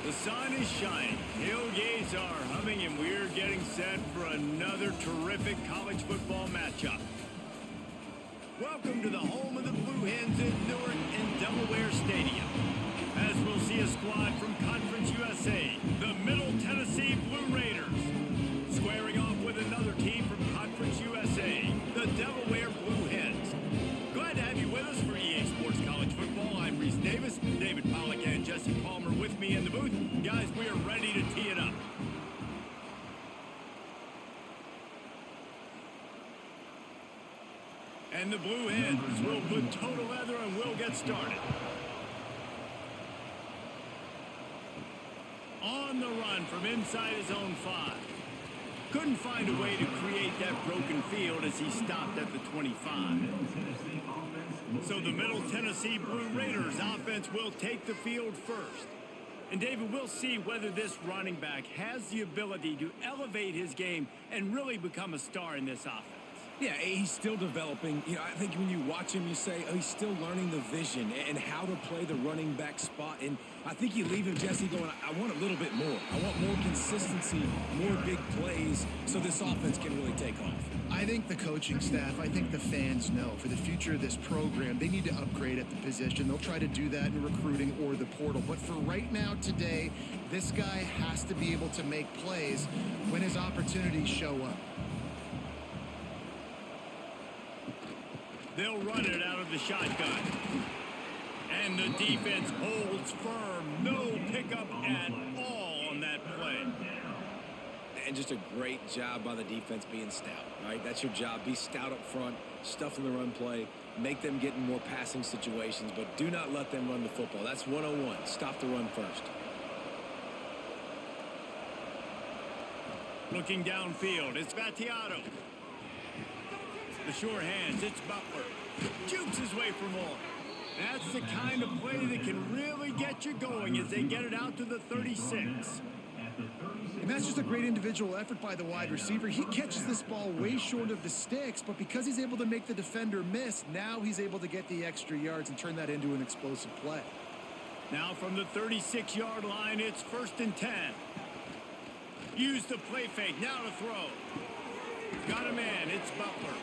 The sun is shining, tailgates are humming, and we're getting set for another terrific college football matchup. Welcome to the home of the Blue Hens in Newark and Delaware Stadium. As we'll see a squad from Conference USA, the Middle Tennessee Blue Raiders. Squaring off with another team from Conference USA, the Delaware Blue Hens. Glad to have you with us for EA Sports College Football. I'm Reese Davis, David Pollack and Jesse Palmer with me in the booth. Guys, we are ready to tee it up. And the Blue Hens will put total leather and we'll get started. On the run from inside his own 5. Couldn't find a way to create that broken field as he stopped at the 25. So the Middle Tennessee Blue Raiders offense will take the field first. And David, we'll see whether this running back has the ability to elevate his game and really become a star in this offense. Yeah, he's still developing. You know, I think when you watch him, you say, oh, he's still learning the vision and how to play the running back spot. And I think you leave him, Jesse, going, I want a little bit more. I want more consistency, more big plays, so this offense can really take off. I think the coaching staff, I think the fans know for the future of this program, they need to upgrade at the position. They'll try to do that in recruiting or the portal. But for right now, today, this guy has to be able to make plays when his opportunities show up. They'll run it out of the shotgun. And the defense holds firm. No pickup at all on that play. And just a great job by the defense being stout, right? That's your job. Be stout up front, stuff in the run play, make them get in more passing situations, but do not let them run the football. That's 101. Stop the run first. Looking downfield, it's Vattiato. The sure hands, it's Butler. Jukes his way for more. That's the kind of play that can really get you going as they get it out to the 36. And that's just a great individual effort by the wide receiver. He catches this ball way short of the sticks, but because he's able to make the defender miss, now he's able to get the extra yards and turn that into an explosive play. Now from the 36-yard line, it's 1st and 10. Use the play fake, now to throw. Got a man, it's Butler.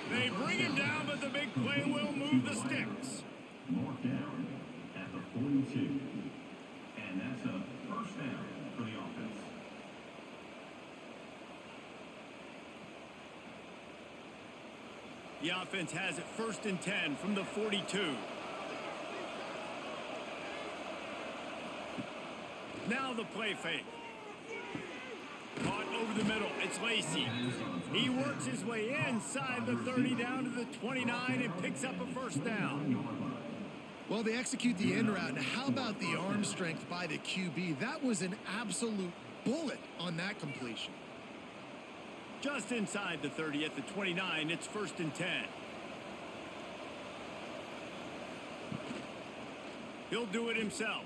They bring him down, but the big play will move the sticks. Marked down at the 42. And that's a first down for the offense. The offense has it 1st and 10 from the 42. Now the play fake. Caught over the middle. It's Lacey. He works his way inside the 30 down to the 29 and picks up a first down. Well, they execute the in route. Now, how about the arm strength by the QB? That was an absolute bullet on that completion. Just inside the 30 at the 29, it's 1st and 10. He'll do it himself.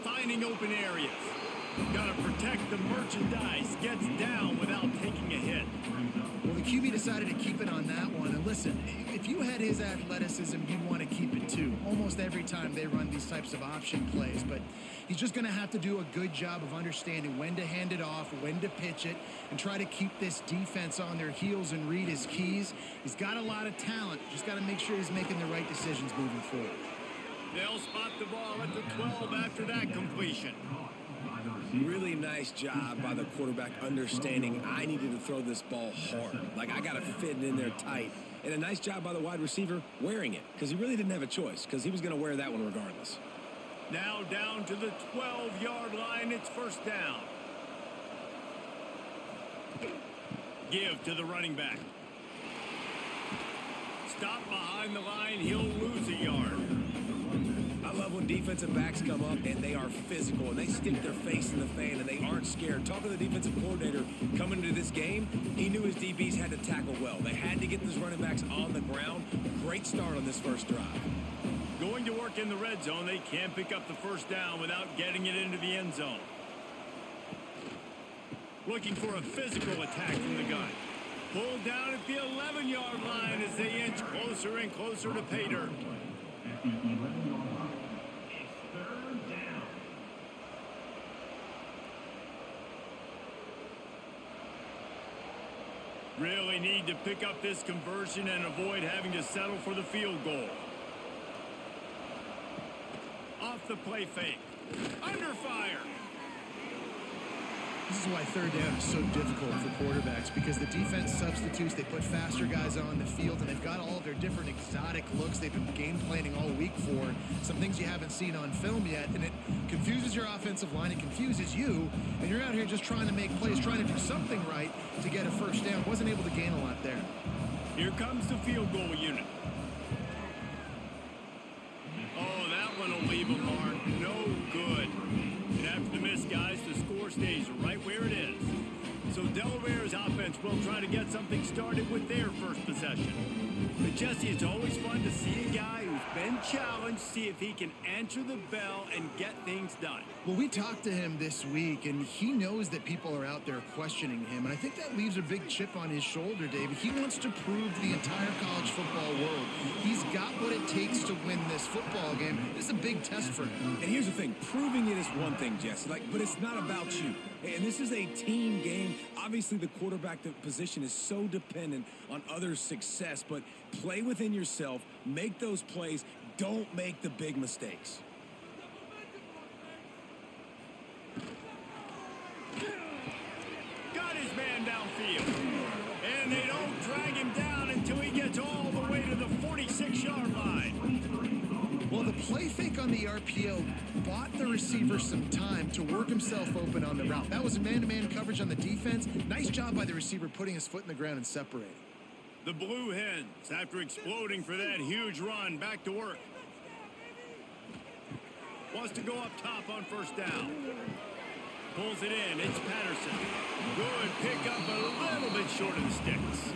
Finding open areas. Got to protect the merchandise. Gets down without taking a hit. Well, the QB decided to keep it on that one. And listen, if you had his athleticism, you'd want to keep it too. Almost every time they run these types of option plays. But he's just going to have to do a good job of understanding when to hand it off, when to pitch it, and try to keep this defense on their heels and read his keys. He's got a lot of talent. Just got to make sure he's making the right decisions moving forward. They'll spot the ball at the 12 after that completion. Really nice job by the quarterback understanding I needed to throw this ball hard. Like, I got to fit it in there tight. And a nice job by the wide receiver wearing it, because he really didn't have a choice, because he was going to wear that one regardless. Now down to the 12-yard line, it's 1st down. Give to the running back. Stop behind the line, he'll lose a yard. I love when defensive backs come up and they are physical and they stick their face in the fan and they aren't scared. Talking to the defensive coordinator coming into this game, he knew his DBs had to tackle well. They had to get those running backs on the ground. Great start on this first drive. Going to work in the red zone, they can't pick up the first down without getting it into the end zone. Looking for a physical attack from the gun. Pulled down at the 11-yard line as they inch closer and closer to pay dirt. Really need to pick up this conversion and avoid having to settle for the field goal. Off the play fake. Under fire. This is why third down is so difficult for quarterbacks, because the defense substitutes, they put faster guys on the field, and they've got all of their different exotic looks they've been game planning all week for, some things you haven't seen on film yet, and it confuses your offensive line, it confuses you, and you're out here just trying to make plays, trying to do something right to get a first down. Wasn't able to gain a lot there. Here comes the field goal unit. Oh, that one will leave a mark. No good. And after the miss, guys, the score stays right where it is. So Delaware's offense will try to get something started with their first possession. But Jesse, it's always fun to see a guy who's been challenged, see if he can answer the bell and get things done. Well, we talked to him this week, and he knows that people are out there questioning him, and I think that leaves a big chip on his shoulder, David. He wants to prove to the entire college football world he's got what it takes to win this football game. This is a big test for him. And here's the thing, proving it is one thing, Jesse, but it's not about you. And this is a team game. Obviously, the quarterback position is so dependent on others' success, but play within yourself, make those plays, don't make the big mistakes. Got his man downfield. And they don't drag him down until he gets all the way to the 46-yard line. Well, the play fake on the RPO bought the receiver some time to work himself open on the route. That was a man-to-man coverage on the defense. Nice job by the receiver putting his foot in the ground and separating. The Blue Hens, after exploding for that huge run, back to work. Wants to go up top on first down. Pulls it in. It's Patterson. Good pickup, a little bit short of the sticks.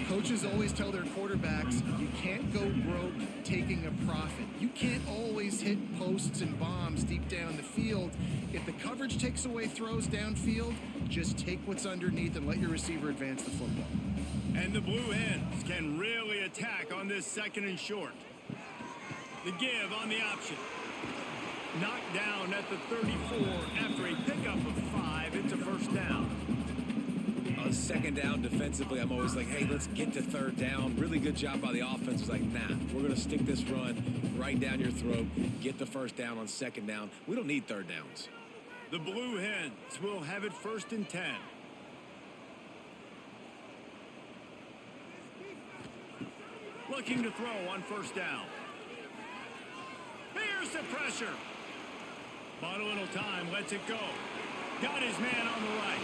Coaches always tell their quarterbacks, you can't go broke taking a profit. You can't always hit posts and bombs deep down the field. If the coverage takes away throws downfield, just take what's underneath and let your receiver advance the football. And the Blue Hens can really attack on this second and short. The give on the option. Knocked down at the 34 after a pickup of 5. It's a first down. On second down defensively, I'm always like, hey, let's get to third down. Really good job by the offense. It's like, nah, we're going to stick this run right down your throat, get the first down on second down. We don't need third downs. The Blue Hens will have it first and 10. Looking to throw on first down. Here's the pressure. Bought a little time, lets it go. Got his man on the right.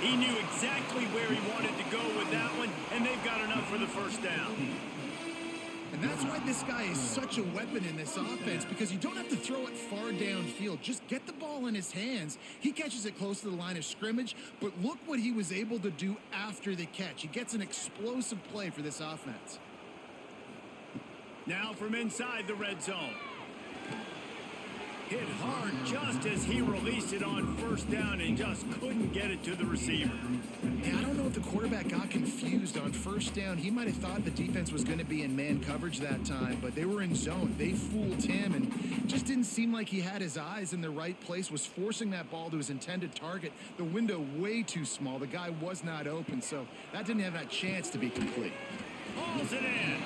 He knew exactly where he wanted to go with that one, and they've got enough for the first down. And that's why this guy is such a weapon in this offense, because you don't have to throw it far downfield. Just get the ball in his hands. He catches it close to the line of scrimmage, but look what he was able to do after the catch. He gets an explosive play for this offense. Now from inside the red zone. Hit hard just as he released it on first down and just couldn't get it to the receiver. Yeah, I don't know if the quarterback got confused on first down. He might have thought the defense was going to be in man coverage that time, but they were in zone. They fooled him and just didn't seem like he had his eyes in the right place, was forcing that ball to his intended target. The window way too small. The guy was not open, so that didn't have that chance to be complete. Hauls it in.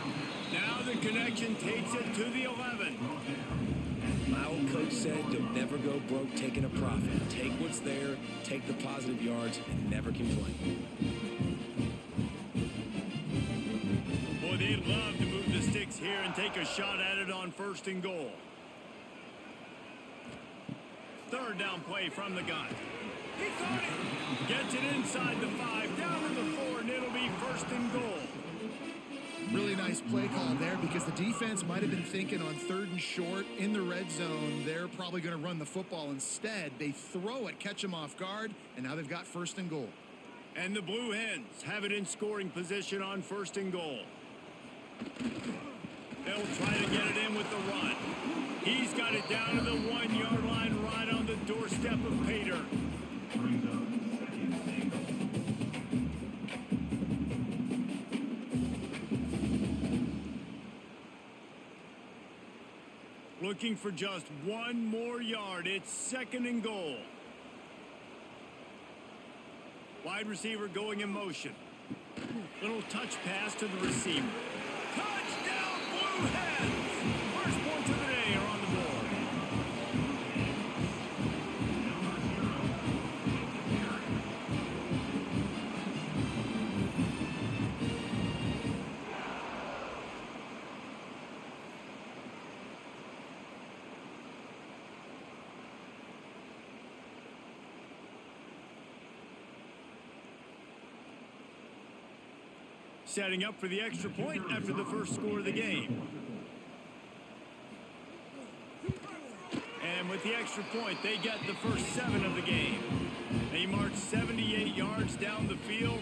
Now the connection takes it to the 11. My old coach said you'll never go broke taking a profit. Take what's there, take the positive yards, and never complain. Boy, they'd love to move the sticks here and take a shot at it on first and goal. Third down play from the gun. He caught it. Gets it inside the 5, down to the 4, and it'll be first and goal. Really nice play call there, because the defense might have been thinking on third and short in the red zone, they're probably going to run the football. Instead, they throw it, catch them off guard, and now they've got first and goal. And the Blue Hens have it in scoring position on first and goal. They'll try to get it in with the run. He's got it down to the 1-yard line, right on the doorstep of Pater. Looking for just one more yard. It's second and goal. Wide wide receiver going in motion. Little touch pass to the receiver. Touchdown, Blue Hens! First points of the day are on the board. Setting up for the extra point after the first score of the game. And with the extra point, they get the first 7 of the game. They marched 78 yards down the field.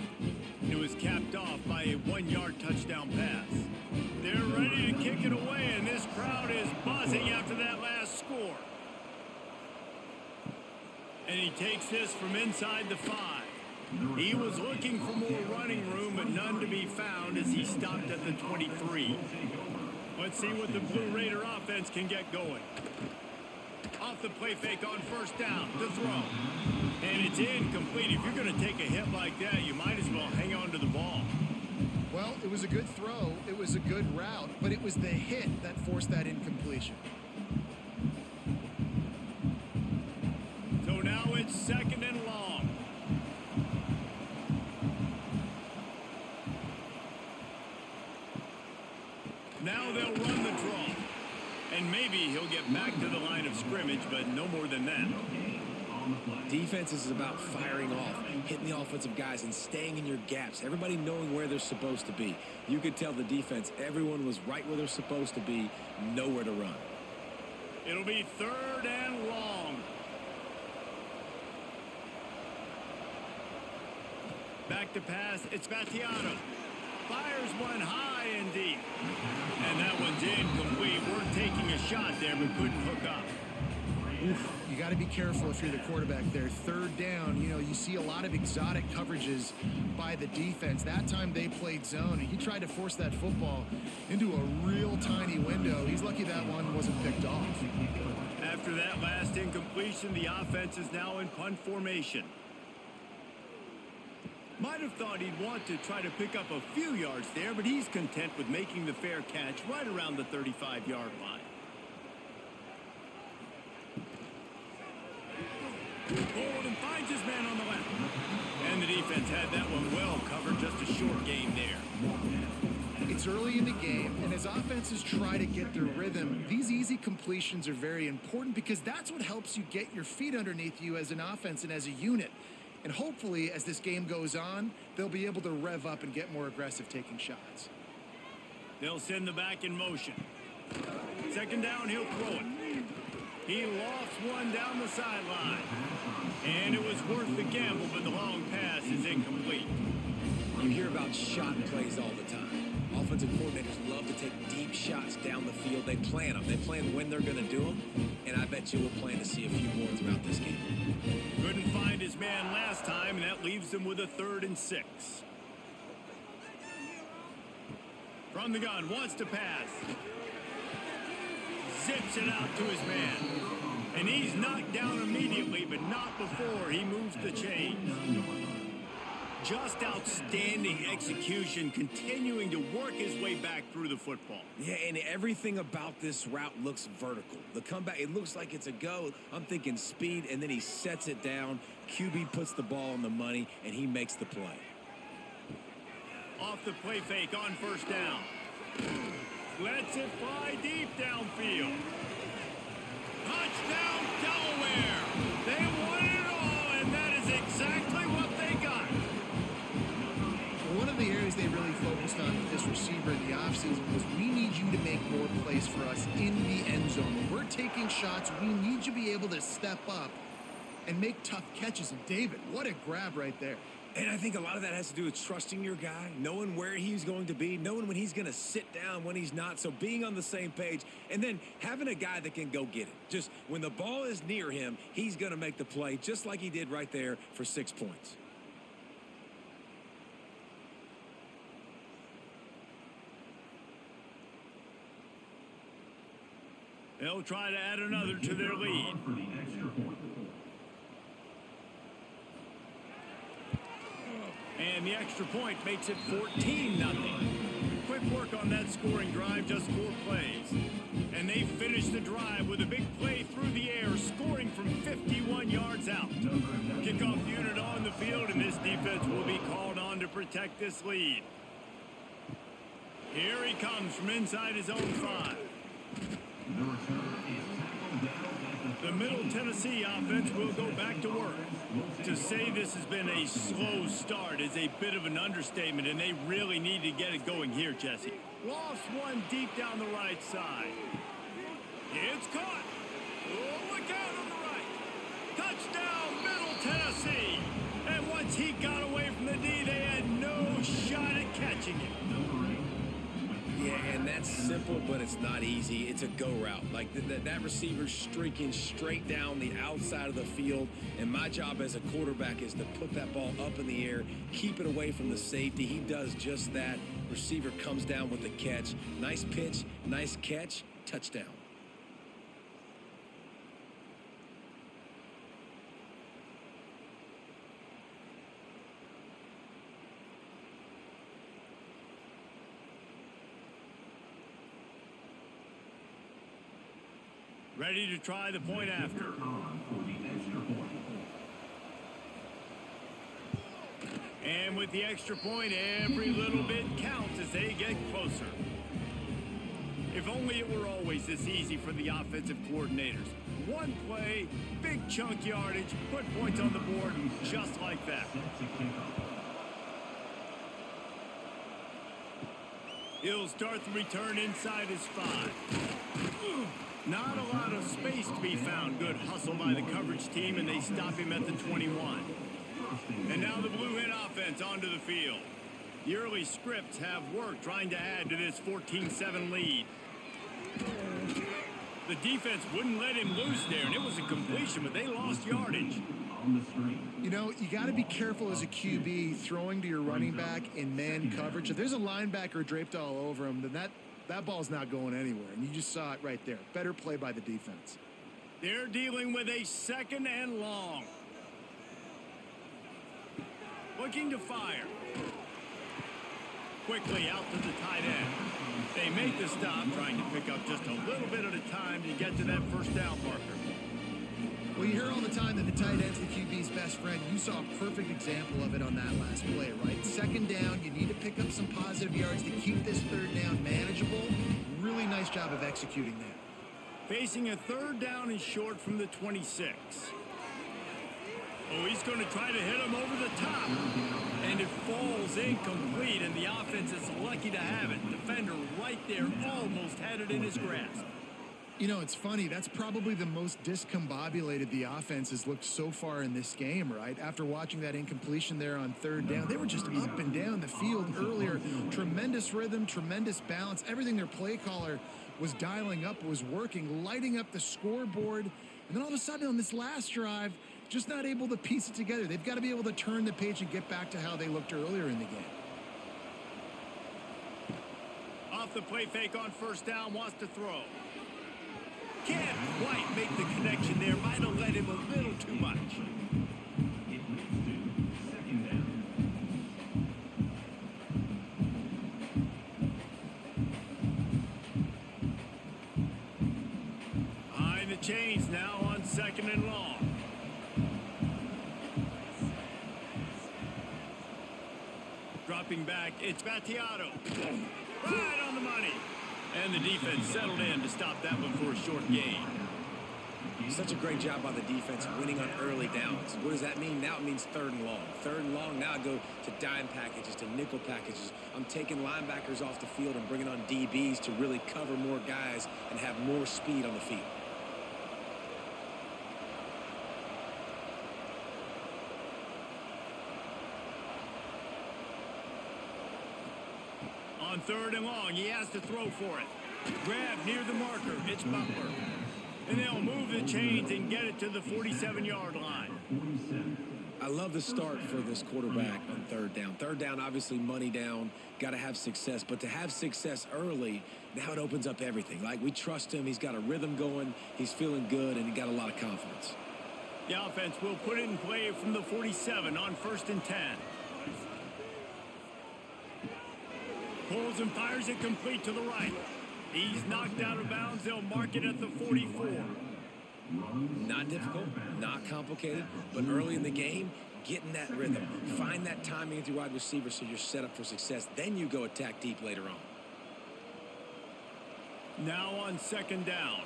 It was capped off by a 1-yard touchdown pass. They're ready to kick it away, and this crowd is buzzing after that last score. And he takes this from inside the 5. He was looking for more running room, but none to be found as he stopped at the 23. Let's see what the Blue Raider offense can get going. Off the play fake on first down, the throw. And it's incomplete. If you're going to take a hit like that, you might as well hang on to the ball. Well, it was a good throw. It was a good route, but it was the hit that forced that incompletion. So now it's 2nd and long. Now they'll run the draw. And maybe he'll get back to the line of scrimmage, but no more than that. Defense is about firing off, hitting the offensive guys, and staying in your gaps. Everybody knowing where they're supposed to be. You could tell the defense, everyone was right where they're supposed to be, nowhere to run. It'll be 3rd and long. Back to pass, it's Vattiano. Fires one high and deep. And that one's incomplete. We're taking a shot there, but couldn't hook up. Oof, you got to be careful if you're the quarterback there. 3rd down, you see a lot of exotic coverages by the defense. That time they played zone, and he tried to force that football into a real tiny window. He's lucky that one wasn't picked off. After that last incompletion, the offense is now in punt formation. Might have thought he'd want to try to pick up a few yards there, but he's content with making the fair catch right around the 35-yard line. Forward and finds his man on the left. And the defense had that one well covered, just a short game there. It's early in the game, and as offenses try to get their rhythm, these easy completions are very important because that's what helps you get your feet underneath you as an offense and as a unit. And hopefully, as this game goes on, they'll be able to rev up and get more aggressive taking shots. They'll send the back in motion. 2nd down, he'll throw it. He lofts one down the sideline. And it was worth the gamble, but the long pass is incomplete. You hear about shot plays all the time. Offensive coordinators love to take deep shots down the field. They plan them. They plan when they're going to do them. And I bet you we'll plan to see a few more throughout this game. Couldn't find his man last time, and that leaves him with a 3rd and 6. From the gun, wants to pass. Zips it out to his man. And he's knocked down immediately, but not before he moves the chains. Just outstanding execution, continuing to work his way back through the football. Yeah, and everything about this route looks vertical. The comeback, it looks like it's a go. I'm thinking speed, and then he sets it down. QB puts the ball on the money, and he makes the play. Off the play fake on first down. Lets it fly deep downfield. Touchdown, Delaware! They won it all, and that is exactly what they got. One of the areas they really focused on with this receiver in the offseason was we need you to make more plays for us in the end zone. When we're taking shots, we need you to be able to step up and make tough catches. And David, what a grab right there. And I think a lot of that has to do with trusting your guy, knowing where he's going to be, knowing when he's going to sit down, when he's not. So being on the same page, and then having a guy that can go get it. Just when the ball is near him, he's going to make the play, just like he did right there for 6 points. They'll try to add another to their lead. And the extra point makes it 14-0. Quick work on that scoring drive, just 4 plays. And they finish the drive with a big play through the air, scoring from 51 yards out. Kickoff unit on the field, and this defense will be called on to protect this lead. Here he comes from inside his own 5. The Middle Tennessee offense will go back to work. To say this has been a slow start is a bit of an understatement, and they really need to get it going here, Jesse. Lost one deep down the right side. It's caught. Oh, look out on the right. Touchdown, Middle Tennessee. And once he got away from the D, they had no shot at catching him. Yeah, and that's simple, but it's not easy. It's a go route. Like that receiver's streaking straight down the outside of the field, and my job as a quarterback is to put that ball up in the air, keep it away from the safety. He does just that. Receiver comes down with the catch. Nice pitch, nice catch, touchdown. Ready to try the point after. And with the extra point, every little bit counts as they get closer. If only it were always this easy for the offensive coordinators. One play, big chunk yardage, put points on the board just like that. He'll start the return inside his 5. Not a lot of space to be found. Good hustle by the coverage team, and they stop him at the 21. And now the Blue Hen offense onto the field. The early scripts have worked trying to add to this 14-7 lead. The defense wouldn't let him loose there, and it was a completion, but they lost yardage. You know, you got to be careful as a QB throwing to your running back in man coverage. If there's a linebacker draped all over him, then that ball's not going anywhere, and you just saw it right there. Better play by the defense. They're dealing with a 2nd and long. Looking to fire. Quickly out to the tight end. They make the stop, trying to pick up just a little bit at a time to get to that first down marker. Well, you hear all the time that the tight end's the QB's best friend. You saw a perfect example of it on that last play, right? 2nd down, you need to pick up some positive yards to keep this 3rd down manageable. Really nice job of executing that. Facing a 3rd down and short from the 26. Oh, he's going to try to hit him over the top. And it falls incomplete, and the offense is lucky to have it. Defender right there almost had it in his grasp. You know, it's funny. That's probably the most discombobulated the offense has looked so far in this game, right? After watching that incompletion there on 3rd down, they were just up and down the field earlier. Tremendous rhythm, tremendous balance. Everything their play caller was dialing up was working, lighting up the scoreboard. And then all of a sudden on this last drive, just not able to piece it together. They've got to be able to turn the page and get back to how they looked earlier in the game. Off the play fake on 1st down, wants to throw. Can't quite make the connection there. Might have let him a little too much. It leads to 2nd down. Behind the chains now on 2nd and long. Dropping back, it's Battiato. Right on the money. And the defense settled in to stop that one for a short gain. Such a great job by the defense winning on early downs. What does that mean? Now it means 3rd and long. 3rd and long, now I go to dime packages, to nickel packages. I'm taking linebackers off the field and bringing on DBs to really cover more guys and have more speed on the field. On 3rd and long, he has to throw for it. Grab near the marker, it's Butler. And they'll move the chains and get it to the 47-yard line. I love the start for this quarterback on 3rd down. 3rd down, obviously money down, got to have success. But to have success early, now it opens up everything. Like, we trust him, he's got a rhythm going, he's feeling good, and he got a lot of confidence. The offense will put it in play from the 47 on 1st and 10. Pulls and fires it complete to the right. He's knocked out of bounds. They'll mark it at the 44. Not difficult, not complicated, but early in the game, getting that rhythm. Find that timing with your wide receiver so you're set up for success. Then you go attack deep later on. Now on second down.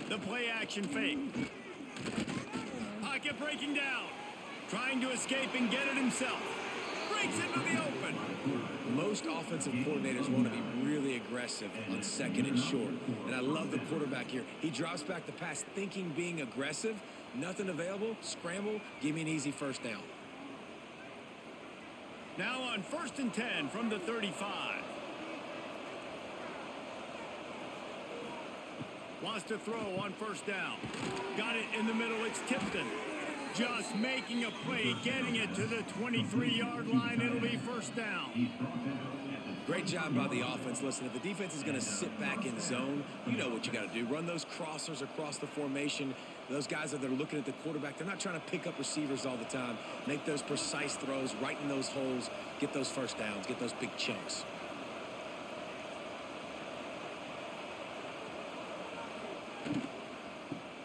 The play action fake. Pocket breaking down. Trying to escape and get it himself. Breaks into the open. Most offensive coordinators want to be really aggressive on second and short. And I love the quarterback here. He drops back the pass thinking being aggressive. Nothing available. Scramble. Give me an easy first down. Now on 1st and 10 from the 35. Wants to throw on first down. Got it in the middle. It's Tipton. Just making a play, getting it to the 23-yard line. It'll be first down. Great job by the offense. Listen, if the defense is going to sit back in zone, you know what you got to do. Run those crossers across the formation. Those guys that are looking at the quarterback, they're not trying to pick up receivers all the time. Make those precise throws, right in those holes, get those first downs, get those big chunks.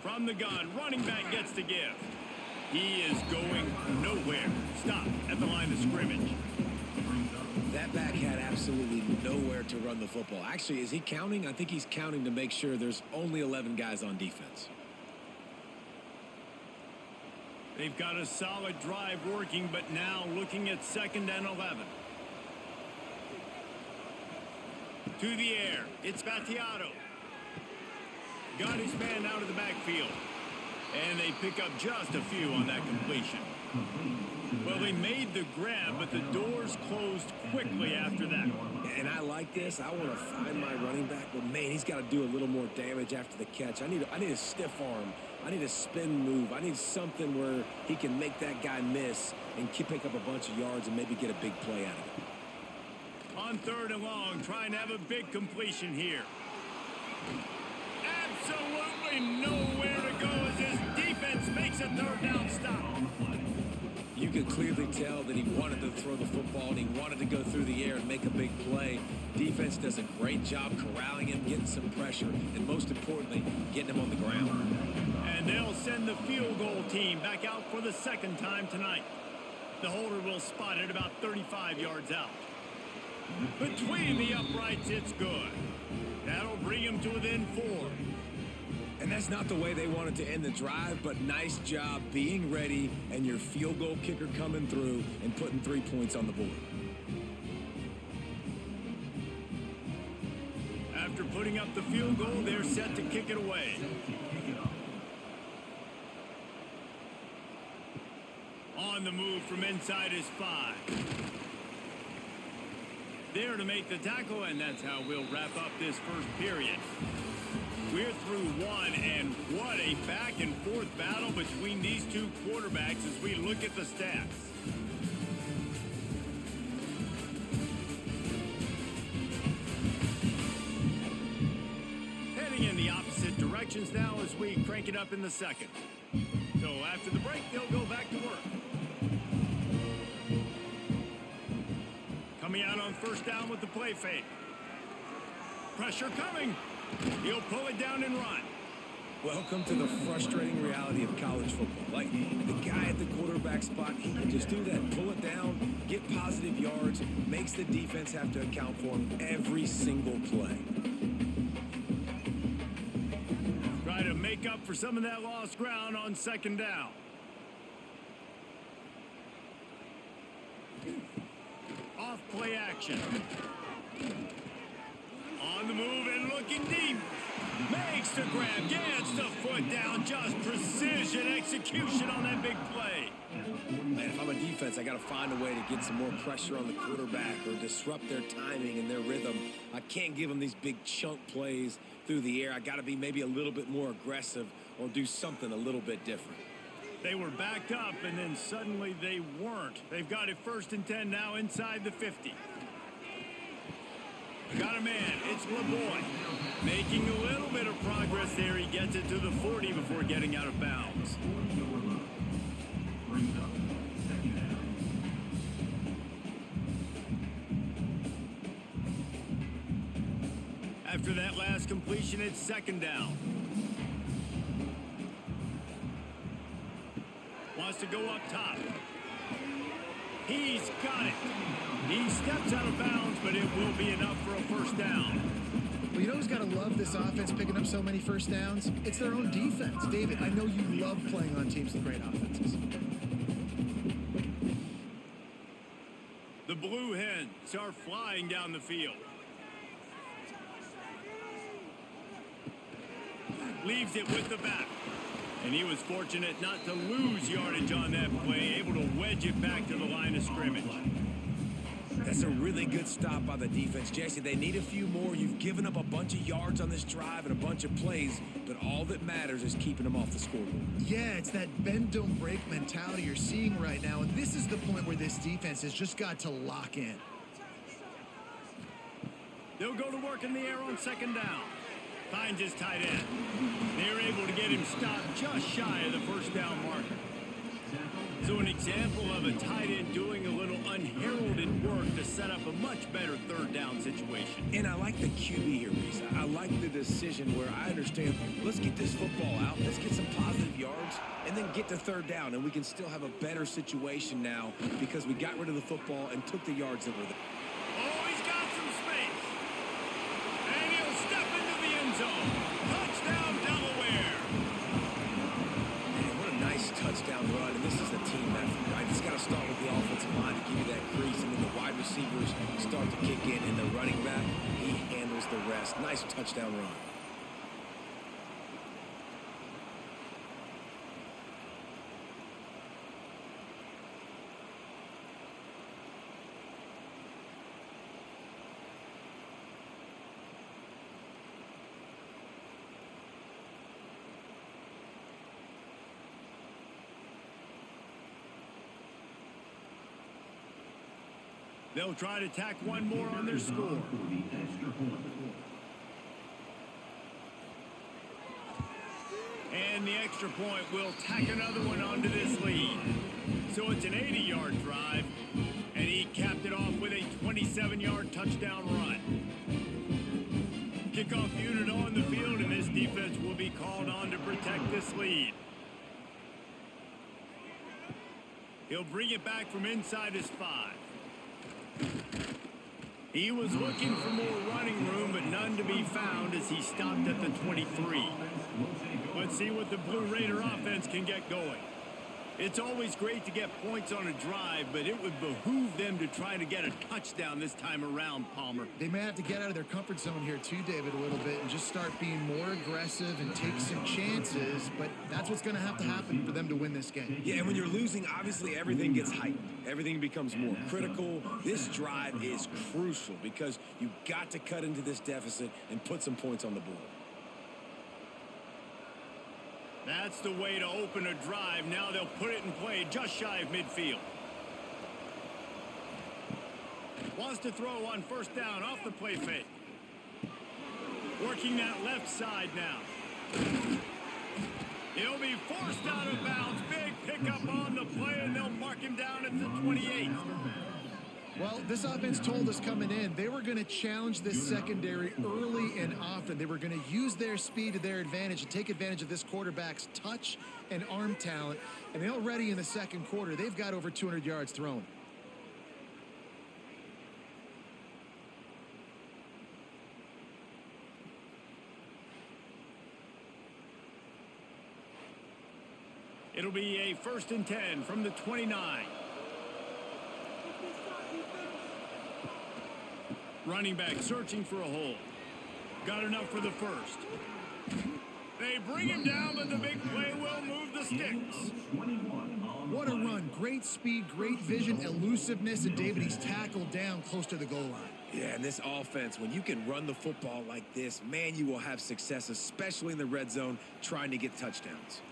From the gun, running back gets the give. He is going nowhere. Stop at the line of scrimmage. That back had absolutely nowhere to run the football. Actually, is he counting? I think he's counting to make sure there's only 11 guys on defense. They've got a solid drive working, but now looking at 2nd and 11. To the air. It's Battiato. Got his man out of the backfield. And they pick up just a few on that completion. Well, they made the grab, but the doors closed quickly after that. And I like this. I want to find my running back, but man, he's got to do a little more damage after the catch. I need a stiff arm. I need a spin move. I need something where he can make that guy miss and pick up a bunch of yards and maybe get a big play out of it. On 3rd and long, trying to have a big completion here. Absolutely nowhere to go as his defense makes a 3rd down stop. You could clearly tell that he wanted to throw the football and he wanted to go through the air and make a big play. Defense does a great job corralling him, getting some pressure, and most importantly, getting him on the ground. And they'll send the field goal team back out for the 2nd time tonight. The holder will spot it about 35 yards out. Between the uprights, it's good. That'll bring him to within 4. And that's not the way they wanted to end the drive, but nice job being ready and your field goal kicker coming through and putting 3 points on the board. After putting up the field goal, they're set to kick it away. On the move from inside his 5. There to make the tackle, and that's how we'll wrap up this first period. We're through 1, and what a back-and-forth battle between these two quarterbacks as we look at the stats. Heading in the opposite directions now as we crank it up in the 2nd. So after the break, they'll go back to work. Coming out on 1st down with the play fake. Pressure coming. He'll pull it down and run. Welcome to the frustrating reality of college football. Like, the guy at the quarterback spot, he can just do that. Pull it down, get positive yards, makes the defense have to account for him every single play. Try to make up for some of that lost ground on 2nd down. Off play action. On the move and looking deep. Makes the grab, gets the foot down. Just precision execution on that big play. Man, if I'm a defense, I got to find a way to get some more pressure on the quarterback or disrupt their timing and their rhythm. I can't give them these big chunk plays through the air. I got to be maybe a little bit more aggressive or do something a little bit different. They were backed up, and then suddenly they weren't. They've got it 1st and 10 now inside the 50. Got a man. It's LeBoy. Making a little bit of progress there. He gets it to the 40 before getting out of bounds. After that last completion, it's second down. Wants to go up top. He's got it. He steps out of bounds, but it will be enough for a first down. Well, you know who's got to love this offense picking up so many first downs? It's their own defense. David, I know you love playing on teams with great offenses. The Blue Hens are flying down the field. Leaves it with the back. And he was fortunate not to lose yardage on that play, able to wedge it back to the line of scrimmage. That's a really good stop by the defense, Jesse. They need a few more. You've given up a bunch of yards on this drive and a bunch of plays, but all that matters is keeping them off the scoreboard. Yeah, it's that bend, don't break mentality you're seeing right now, and this is the point where this defense has just got to lock in. They'll go to work in the air on second down. Finds his tight end. They're able to get him stopped just shy of the first down marker. So an example of a tight end doing a little unheralded work to set up a much better third down situation. And I like the QB here, Reese. I like the decision where I understand, let's get this football out, let's get some positive yards, and then get to third down, and we can still have a better situation now because we got rid of the football and took the yards that were there. Oh, he's got some space. And he'll step into the end zone. Touchdown, Delaware. Man, what a nice touchdown run, and this is a team effort, right? It's got to start with the offensive line to give you that crease, and then the wide receivers start to kick in, and the running back, he handles the rest. Nice touchdown run. They'll try to tack one more on their score. And the extra point will tack another one onto this lead. So it's an 80-yard drive, and he capped it off with a 27-yard touchdown run. Kickoff unit on the field, and this defense will be called on to protect this lead. He'll bring it back from inside his 5. He was looking for more running room, but none to be found as he stopped at the 23. Let's see what the Blue Raider offense can get going. It's always great to get points on a drive, but it would behoove them to try to get a touchdown this time around, Palmer. They may have to get out of their comfort zone here too, David, a little bit and just start being more aggressive and take some chances, but that's what's going to happen for them to win this game. Yeah, and when you're losing, obviously everything gets heightened. Everything becomes more critical. This drive is crucial because you've got to cut into this deficit and put some points on the board. That's the way to open a drive. Now they'll put it in play just shy of midfield. Wants to throw on first down off the play fake. Working that left side now. He'll be forced out of bounds. Big pickup on the play, and they'll mark him down at the 28. Well, this offense told us coming in they were going to challenge this secondary early and often. They were going to use their speed to their advantage and take advantage of this quarterback's touch and arm talent. And already in the second quarter, they've got over 200 yards thrown. It'll be a 1st and 10 from the 29. Running back searching for a hole. Got enough for the first. They bring him down, but the big play will move the sticks. What a run. Great speed, great vision, elusiveness, and David, he's tackled down close to the goal line. Yeah, and this offense, when you can run the football like this, man, you will have success, especially in the red zone, trying to get touchdowns.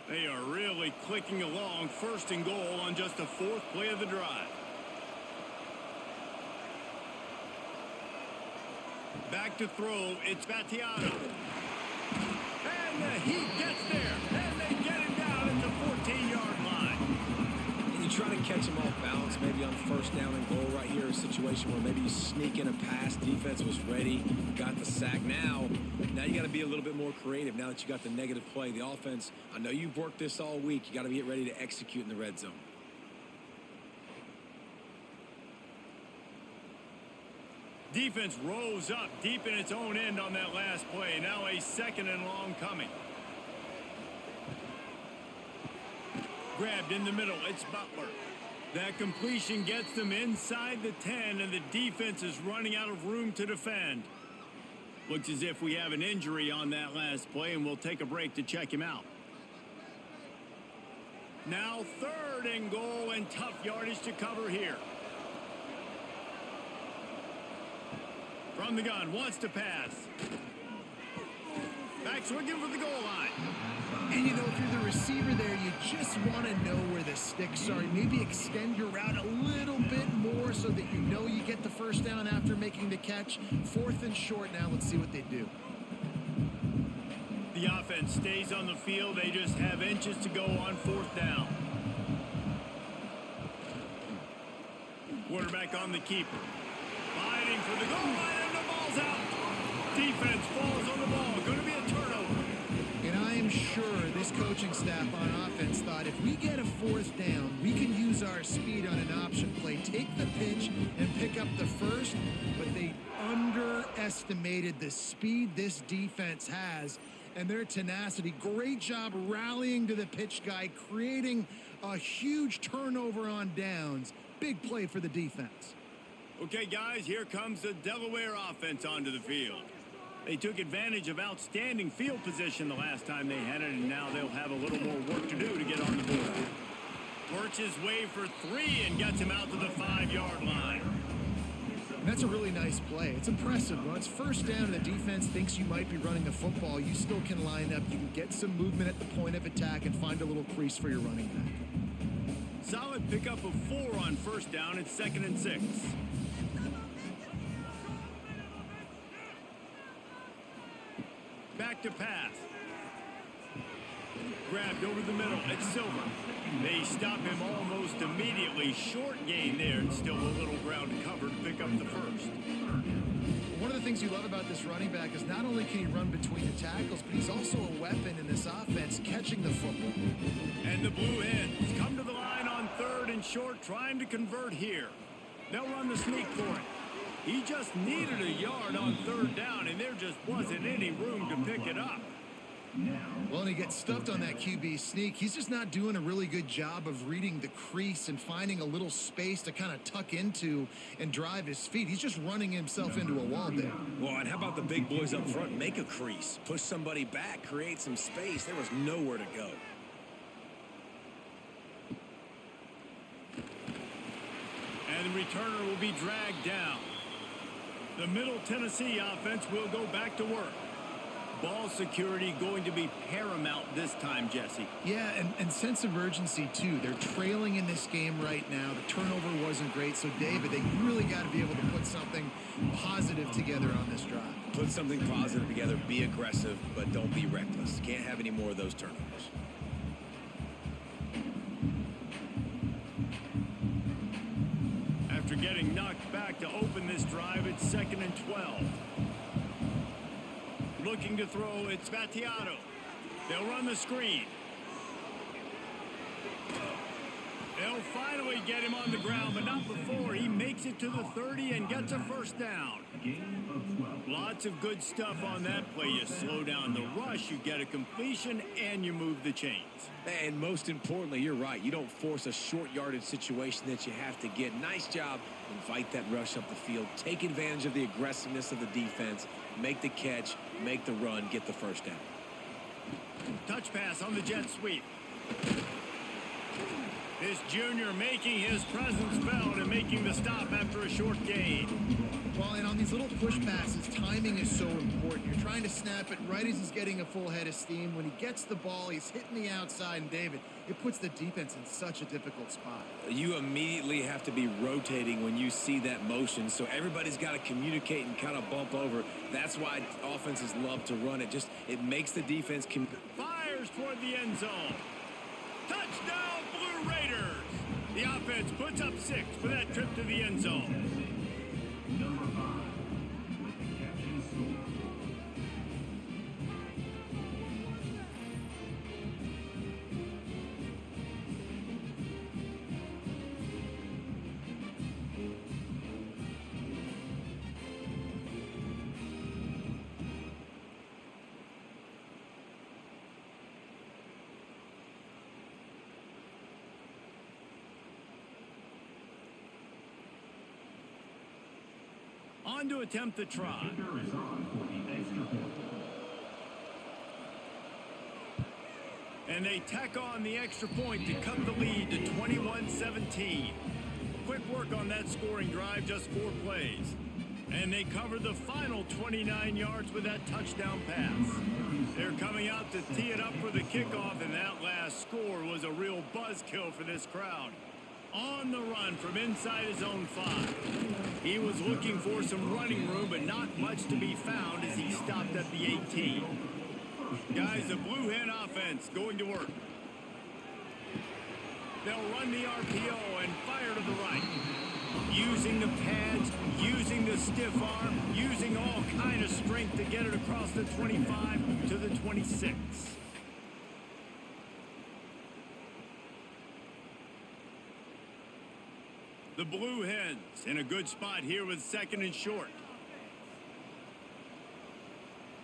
They are really clicking along. 1st and goal on just the 4th play of the drive. Back to throw, it's Battiano. And he gets there, and they get him down at the 14-yard line. And you try to catch him off balance, maybe on first down and goal right here, a situation where maybe you sneak in a pass, defense was ready, got the sack. Now you got to be a little bit more creative now that you got the negative play. The offense, I know you've worked this all week. You got to get ready to execute in the red zone. Defense rolls up deep in its own end on that last play. Now a 2nd and long coming. Grabbed in the middle. It's Butler. That completion gets them inside the 10, and the defense is running out of room to defend. Looks as if we have an injury on that last play, and we'll take a break to check him out. Now 3rd and goal, and tough yardage to cover here. From the gun, wants to pass. Back swinging for the goal line. And, you know, if you're the receiver there, you just want to know where the sticks are. Maybe extend your route a little bit more so that you know you get the first down after making the catch. 4th and short now. Let's see what they do. The offense stays on the field. They just have inches to go on 4th down. Quarterback on the keeper. Fighting for the goal line, and the ball's out. Defense falls on the ball. Going to be a turnover. And I am sure this coaching staff on offense thought if we get a 4th down, we can use our speed on an option play, take the pitch, and pick up the first. But they underestimated the speed this defense has and their tenacity. Great job rallying to the pitch guy, creating a huge turnover on downs. Big play for the defense. Okay, guys, here comes the Delaware offense onto the field. They took advantage of outstanding field position the last time they had it, and now they'll have a little more work to do to get on the board. Works his way for 3 and gets him out to the 5-yard line. And that's a really nice play. It's impressive. When it's first down and the defense thinks you might be running the football, you still can line up. You can get some movement at the point of attack and find a little crease for your running back. Solid pickup of 4 on first down. It's 2nd and 6. Back to pass. Grabbed over the middle. It's Silver. They stop him almost immediately. Short gain there, and still a little ground to cover to pick up the first. One of the things you love about this running back is not only can he run between the tackles, but he's also a weapon in this offense, catching the football. And the Blue Hens come to the line on 3rd and short, trying to convert here. They'll run the sneak for it. He just needed a yard on 3rd down, and there just wasn't any room to pick it up. Well, and he gets stuffed on that QB sneak. He's just not doing a really good job of reading the crease and finding a little space to kind of tuck into and drive his feet. He's just running himself into a wall there. Well, and how about the big boys up front? Make a crease, push somebody back, create some space. There was nowhere to go. And the returner will be dragged down. The Middle Tennessee offense will go back to work. Ball security going to be paramount this time, Jesse. Yeah, and sense of urgency, too. They're trailing in this game right now. The turnover wasn't great. So, David, they really got to be able to put something positive together on this drive. Put something positive together. Be aggressive, but don't be reckless. Can't have any more of those turnovers. After getting knocked back to open this drive, it's 2nd and 12. Looking to throw, it's Battiato. They'll run the screen. They'll finally get him on the ground, but not before. He makes it to the 30 and gets a first down. Lots of good stuff on that play. You slow down the rush, you get a completion, and you move the chains. And most importantly, you're right. You don't force a short yardage situation that you have to get. Nice job. Invite that rush up the field. Take advantage of the aggressiveness of the defense. Make the catch, make the run, get the first down. Touch pass on the jet sweep. This junior making his presence felt and making the stop after a short gain. Well, and on these little push passes, timing is so important. You're trying to snap it right as he's getting a full head of steam. When he gets the ball, he's hitting the outside, and David, it puts the defense in such a difficult spot. You immediately have to be rotating when you see that motion, so everybody's got to communicate and kind of bump over. That's why offenses love to run it. It makes the defense... Fires toward the end zone. Touchdown, Blue Raiders! The offense puts up 6 for that trip to the end zone. Number 5 with the catch and score. On to attempt the try. Kicker is on for the extra point. And they tack on the extra point to cut the lead to 21-17. Quick work on that scoring drive, just 4 plays. And they cover the final 29 yards with that touchdown pass. They're coming out to tee it up for the kickoff, and that last score was a real buzzkill for this crowd. On the run from inside his own 5. He was looking for some running room, but not much to be found as he stopped at the 18. Guys, the Blue Hen offense going to work. They'll run the RPO and fire to the right. Using the pads, using the stiff arm, using all kind of strength to get it across the 25 to the 26. The Blue Hens in a good spot here with 2nd and short.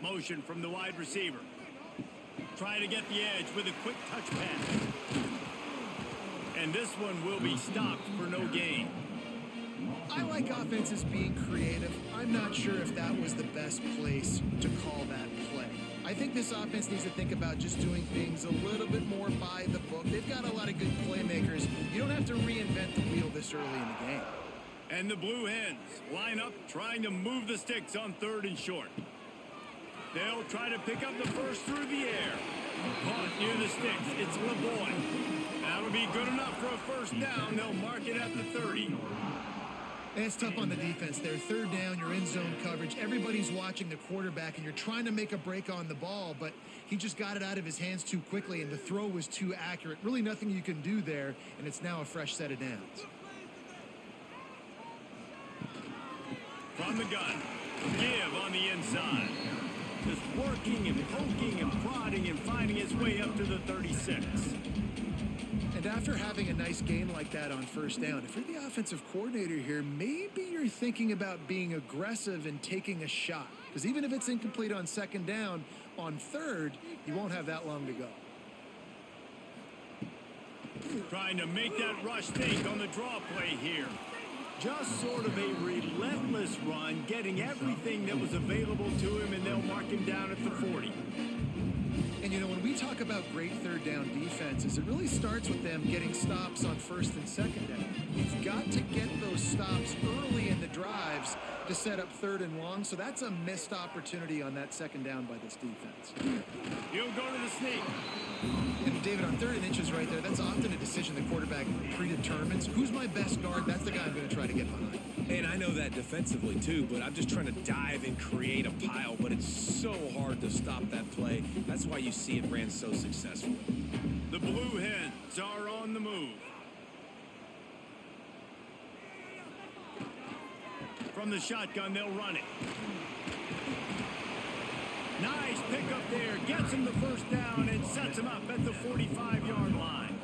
Motion from the wide receiver. Try to get the edge with a quick touch pass. And this one will be stopped for no gain. I like offenses being creative. I'm not sure if that was the best place to call that play. I think this offense needs to think about just doing things a little bit more by the book. They've got a lot of good playmakers. You don't have to reinvent the wheel this early in the game. And the Blue Hens line up trying to move the sticks on 3rd and short. They'll try to pick up the first through the air. Caught near the sticks. It's LeBoy. That'll be good enough for a first down. They'll mark it at the 30. And it's tough on the defense there. 3rd down, you're in zone coverage. Everybody's watching the quarterback, and you're trying to make a break on the ball, but he just got it out of his hands too quickly, and the throw was too accurate. Really nothing you can do there, and it's now a fresh set of downs. From the gun, give on the inside. Just working and poking and prodding and finding his way up to the 36. And after having a nice gain like that on 1st down, if you're the offensive coordinator here, maybe you're thinking about being aggressive and taking a shot. Because even if it's incomplete on 2nd down, on 3rd, you won't have that long to go. Trying to make that rush think on the draw play here. Just sort of a relentless run, getting everything that was available to him, and they'll mark him down at the 40. And, you know, when we talk about great 3rd down defenses, it really starts with them getting stops on 1st and 2nd down. You've got to get those stops early in the drives to set up 3rd and long, so that's a missed opportunity on that 2nd down by this defense. He'll go to the sneak. And, David, on 3rd and inches right there, that's often a decision the quarterback predetermines. Who's my best guard? That's the guy I'm going to try to get behind. And I know that defensively, too, but I'm just trying to dive and create a pile, but it's so hard to stop that play. That's why you see it ran so successfully. The Blue Hens are on the move. From the shotgun, they'll run it. Nice pickup there. Gets him the first down and sets him up at the 45-yard line.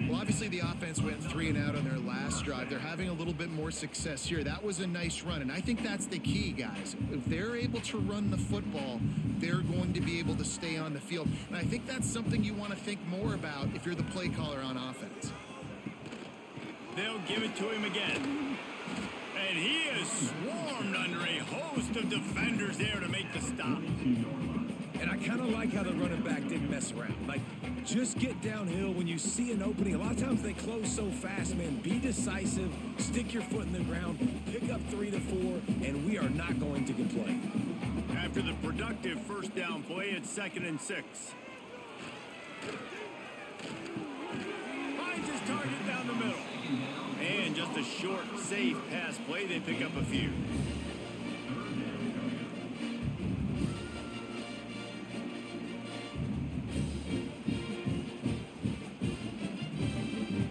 Well, obviously the offense went 3 and out on their last drive. They're having a little bit more success here. That was a nice run, and I think that's the key, guys. If they're able to run the football, they're going to be able to stay on the field. And I think that's something you want to think more about if you're the play caller on offense. They'll give it to him again. And he is swarmed under a host of defenders there to make the stop. And I kind of like how the running back didn't mess around. Like, just get downhill when you see an opening. A lot of times they close so fast, man. Be decisive, stick your foot in the ground, pick up 3 to 4, and we are not going to complain. After the productive first down play, it's 2nd and 6. Finds his target down the middle. And just a short, safe pass play. They pick up a few.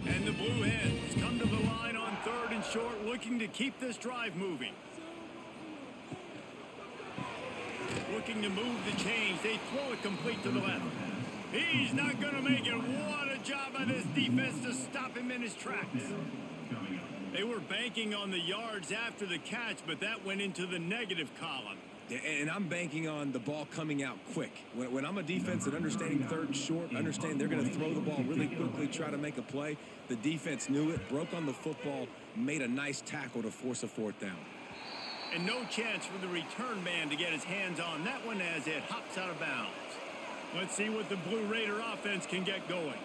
And the Blue short, looking to keep this drive moving. Looking to move the chains. They throw it complete to the left. He's not going to make it. What a job by this defense to stop him in his tracks. They were banking on the yards after the catch, but that went into the negative column. Yeah, and I'm banking on the ball coming out quick. When I'm a defense and understanding third and short, understand they're going to throw the ball really quickly, try to make a play. The defense knew it, broke on the football, made a nice tackle to force a fourth down. And no chance for the return man to get his hands on that one as it hops out of bounds. Let's see what the Blue Raider offense can get going.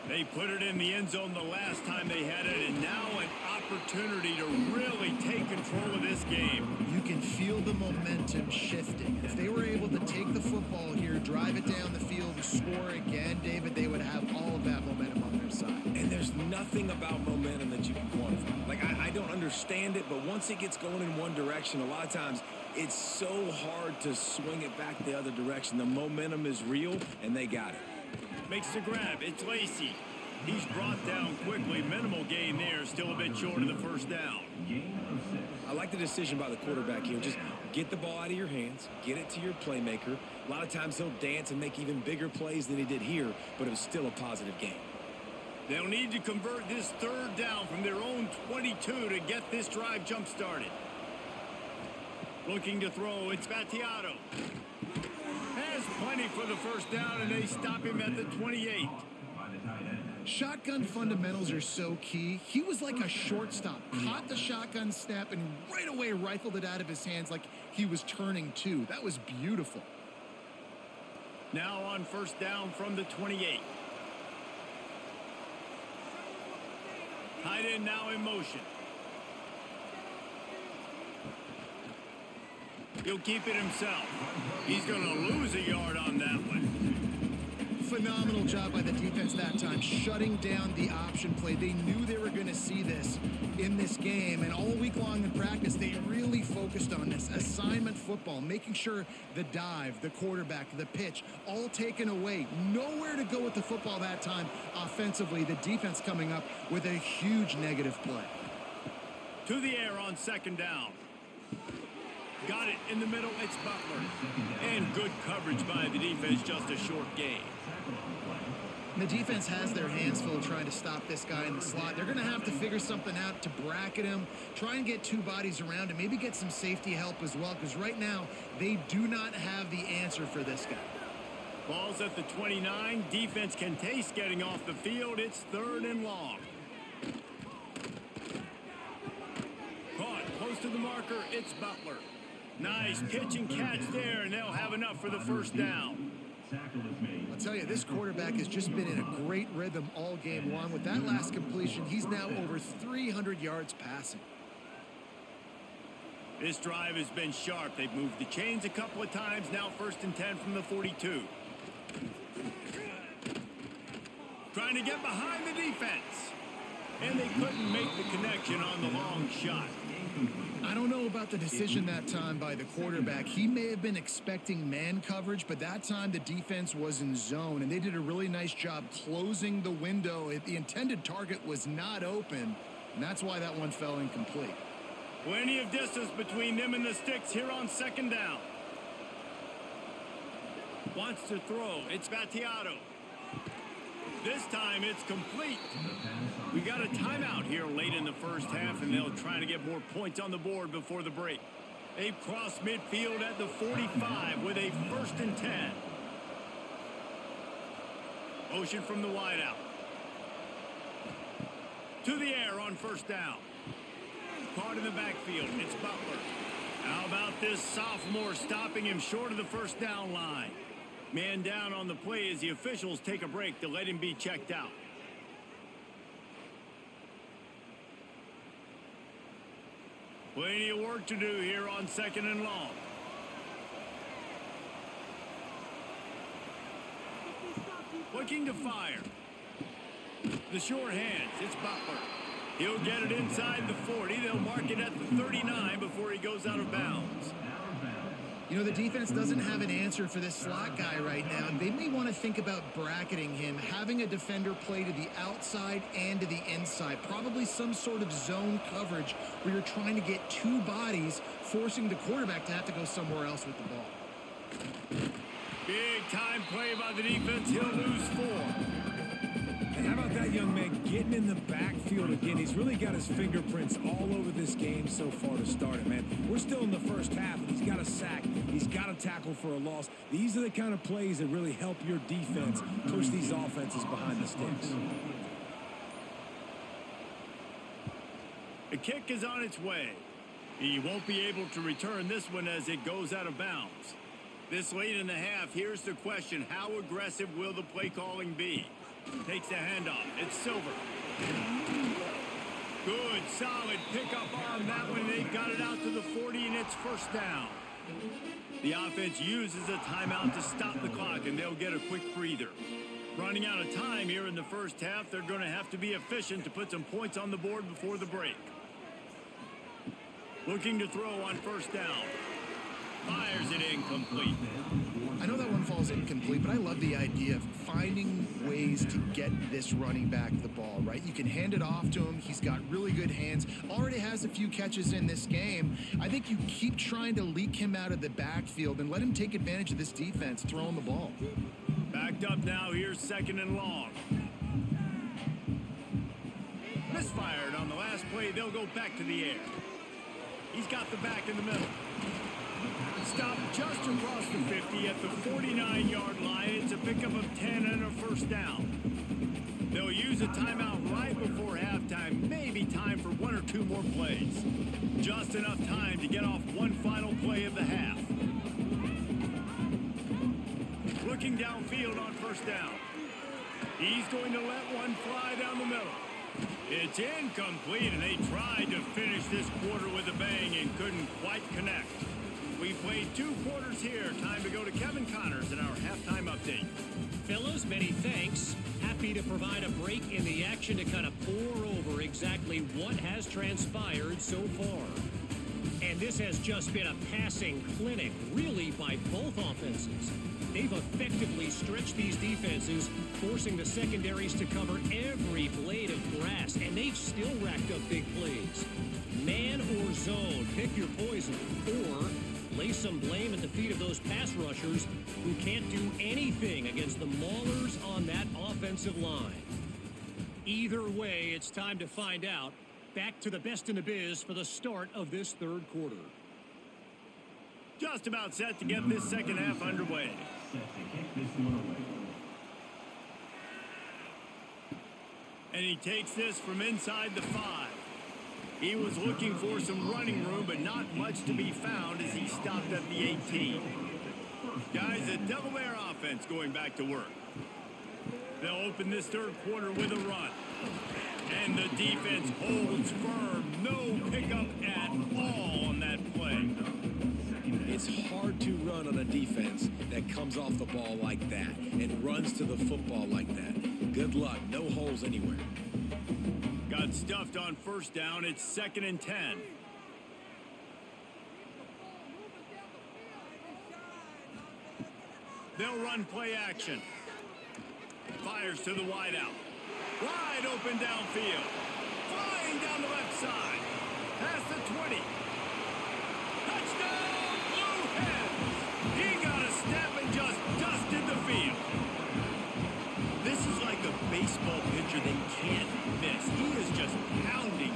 They put it in the end zone the last time they had it, and now an opportunity to really take control of this game. You can feel the momentum shifting. If they were able to take the football here, drive it down the field, and score again, David, they would have all of that momentum on their side. And there's nothing about momentum that you can quantify. Like, I don't understand it, but once it gets going in one direction, a lot of times it's so hard to swing it back the other direction. The momentum is real, and they got it. Makes the grab. It's Lacey. He's brought down quickly. Minimal gain there. Still a bit short of the first down. I like the decision by the quarterback here. Just get the ball out of your hands. Get it to your playmaker. A lot of times he'll dance and make even bigger plays than he did here, but it was still a positive game. They'll need to convert this third down from their own 22 to get this drive jump-started. Looking to throw. It's Battiato. Has plenty for the first down, and they stop him at the 28. Shotgun fundamentals are so key. He was like a shortstop. Caught the shotgun snap and right away rifled it out of his hands like he was turning two. That was beautiful. Now on first down from the 28. Tight end now in motion. He'll keep it himself. He's going to lose a yard on that one. Phenomenal job by the defense that time, shutting down the option play. They knew they were going to see this in this game, and all week long in practice, they really focused on this assignment football, making sure the dive, the quarterback, the pitch, all taken away. Nowhere to go with the football that time offensively. The defense coming up with a huge negative play. To the air on second down. Got it in the middle. It's Butler. And good coverage by the defense, just a short gain. The defense has their hands full trying to stop this guy in the slot. They're going to have to figure something out to bracket him, try and get two bodies around him, maybe get some safety help as well, because right now they do not have the answer for this guy. Ball's at the 29. Defense can taste getting off the field. It's third and long. Caught close to the marker. It's Butler. Nice pitch and catch there, and they'll have enough for the first down. I'll tell you, this quarterback has just been in a great rhythm all game long. With that last completion, he's now over 300 yards passing. This drive has been sharp. They've moved the chains a couple of times. Now first and 10 from the 42. Trying to get behind the defense. And they couldn't make the connection on the long shot. I don't know about the decision that time by the quarterback. He may have been expecting man coverage, but that time the defense was in zone, and they did a really nice job closing the window. The intended target was not open, and that's why that one fell incomplete. Plenty of distance between them and the sticks here on second down. Wants to throw. It's Battiato. This time it's complete. We got a timeout here late in the first half, and they'll try to get more points on the board before the break. They've crossed midfield at the 45 with a first and 10. Motion from the wideout. To the air on first down. Caught in the backfield. It's Butler. How about this sophomore stopping him short of the first down line? Man down on the play as the officials take a break to let him be checked out. Plenty of work to do here on second and long. Looking to fire. The short hands. It's Butler. He'll get it inside the 40. They'll mark it at the 39 before he goes out of bounds. You know, the defense doesn't have an answer for this slot guy right now, and they may want to think about bracketing him, having a defender play to the outside and to the inside. Probably some sort of zone coverage where you're trying to get two bodies, forcing the quarterback to have to go somewhere else with the ball. Big time play by the defense. He'll lose 4. And how about that young man getting in the backfield again? He's really got his fingerprints all over this game so far to start it, man. We're still in the first half, and he's got a sack. He's got a tackle for a loss. These are the kind of plays that really help your defense push these offenses behind the sticks. The kick is on its way. He won't be able to return this one as it goes out of bounds. This late in the half, here's the question. How aggressive will the play calling be? Takes the handoff. It's Silver. Good, solid pickup on that one. They've got it out to the 40, and it's first down. The offense uses a timeout to stop the clock, and they'll get a quick breather. Running out of time here in the first half, they're going to have to be efficient to put some points on the board before the break. Looking to throw on first down. Fires it incomplete. I know that one falls incomplete, but I love the idea of finding ways to get this running back the ball, right? You can hand it off to him. He's got really good hands. Already has a few catches in this game. I think you keep trying to leak him out of the backfield and let him take advantage of this defense throwing the ball. Backed up now. Here's second and long. Misfired on the last play. They'll go back to the air. He's got the back in the middle. Stopped just across the 50 at the 49-yard line. It's a pickup of 10 and a first down. They'll use a timeout right before halftime. Maybe time for 1 or 2 more plays. Just enough time to get off one final play of the half. Looking downfield on first down. He's going to let one fly down the middle. It's incomplete, and they tried to finish this quarter with a bang and couldn't quite connect. We've played 2 quarters here. Time to go to Kevin Connors in our halftime update. Fellas, many thanks. Happy to provide a break in the action to kind of pour over exactly what has transpired so far. And this has just been a passing clinic, really, by both offenses. They've effectively stretched these defenses, forcing the secondaries to cover every blade of grass, and they've still racked up big plays. Man or zone, pick your poison, or lay some blame at the feet of those pass rushers who can't do anything against the maulers on that offensive line. Either way, it's time to find out. Back to the best in the biz for the start of this third quarter. Just about set to get this second half underway. Set to kick this one away. And he takes this from inside the 5. He was looking for some running room, but not much to be found as he stopped at the 18. Guys, the Delaware offense going back to work. They'll open this third quarter with a run. And the defense holds firm. No pickup at all on that play. It's hard to run on a defense that comes off the ball like that and runs to the football like that. Good luck. No holes anywhere. Got stuffed on first down. It's 2nd and 10. They'll run play action. Fires to the wideout. Wide open downfield. Flying down the left side. Past the 20. Touchdown, Blue Hens! He got a step and just dusted the field. This is like a baseball pitcher they can't miss. He is just pounding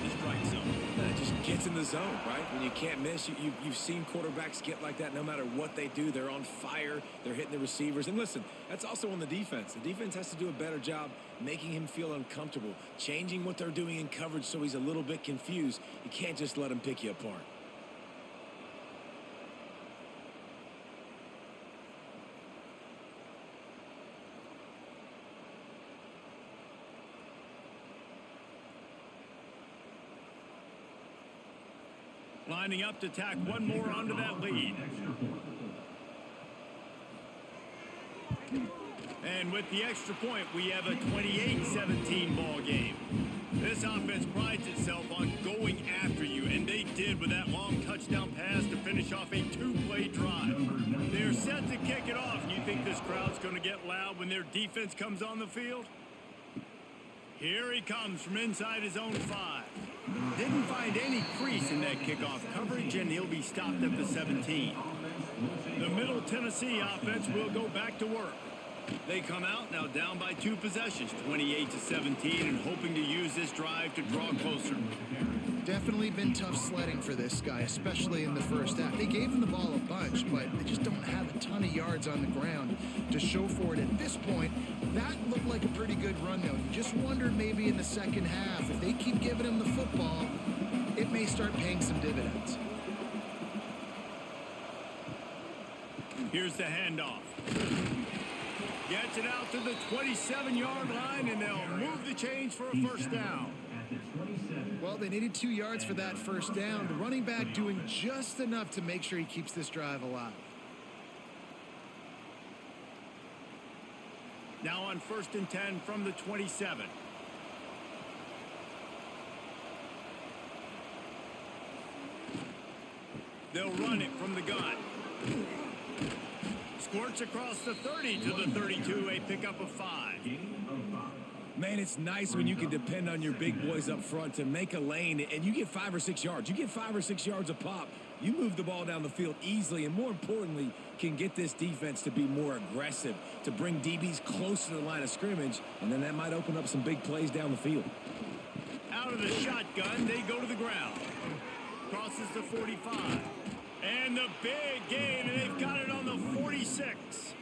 the strike zone. It just gets in the zone, right? When you can't miss, you've seen quarterbacks get like that no matter what they do. They're on fire. They're hitting the receivers. And listen, that's also on the defense. The defense has to do a better job making him feel uncomfortable, changing what they're doing in coverage so he's a little bit confused. You can't just let him pick you apart. Lining up to tack one more onto that lead. And with the extra point, we have a 28-17 ball game. This offense prides itself on going after you, and they did with that long touchdown pass to finish off a two-play drive. They're set to kick it off. You think this crowd's going to get loud when their defense comes on the field? Here he comes from inside his own 5. Didn't find any crease in that kickoff coverage, and he'll be stopped at the 17. The Middle Tennessee offense will go back to work. They come out now down by 2 possessions, 28-17, and hoping to use this drive to draw closer. Definitely been tough sledding for this guy, especially in the first half. They gave him the ball a bunch, but they just don't have a ton of yards on the ground to show for it at this point. That looked like a pretty good run, though. You just wondered maybe in the second half, if they keep giving him the football, it may start paying some dividends. Here's the handoff. Gets it out to the 27-yard line, and they'll move the chains for a first down. Well, they needed 2 yards for that first down. The running back doing just enough to make sure he keeps this drive alive. Now on 1st and 10 from the 27. They'll run it from the gun. Squirts across the 30 to the 32, a pickup of 5. Man, it's nice when you can depend on your big boys up front to make a lane, and you get 5 or 6 yards. You get 5 or 6 yards a pop. You move the ball down the field easily, and more importantly, can get this defense to be more aggressive, to bring DBs close to the line of scrimmage, and then that might open up some big plays down the field. Out of the shotgun, they go to the ground. Crosses the 45. And the big gain, and they've got it on the 46.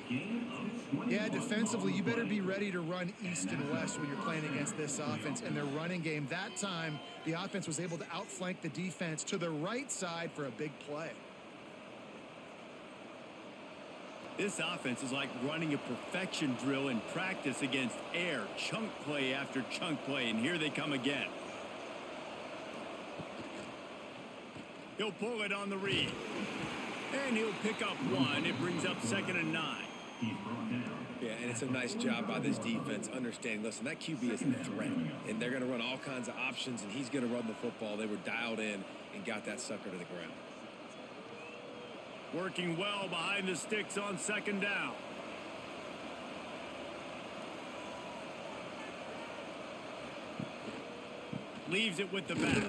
Yeah, defensively, you better be ready to run east and west when you're playing against this offense and their running game. That time, the offense was able to outflank the defense to the right side for a big play. This offense is like running a perfection drill in practice against air, chunk play after chunk play, and here they come again. He'll pull it on the read. And he'll pick up 1. It brings up 2nd and 9. Yeah, and it's a nice job by this defense understanding, listen, that QB is a threat, and they're going to run all kinds of options, and he's going to run the football. They were dialed in and got that sucker to the ground. Working well behind the sticks on 2nd down. Leaves it with the back.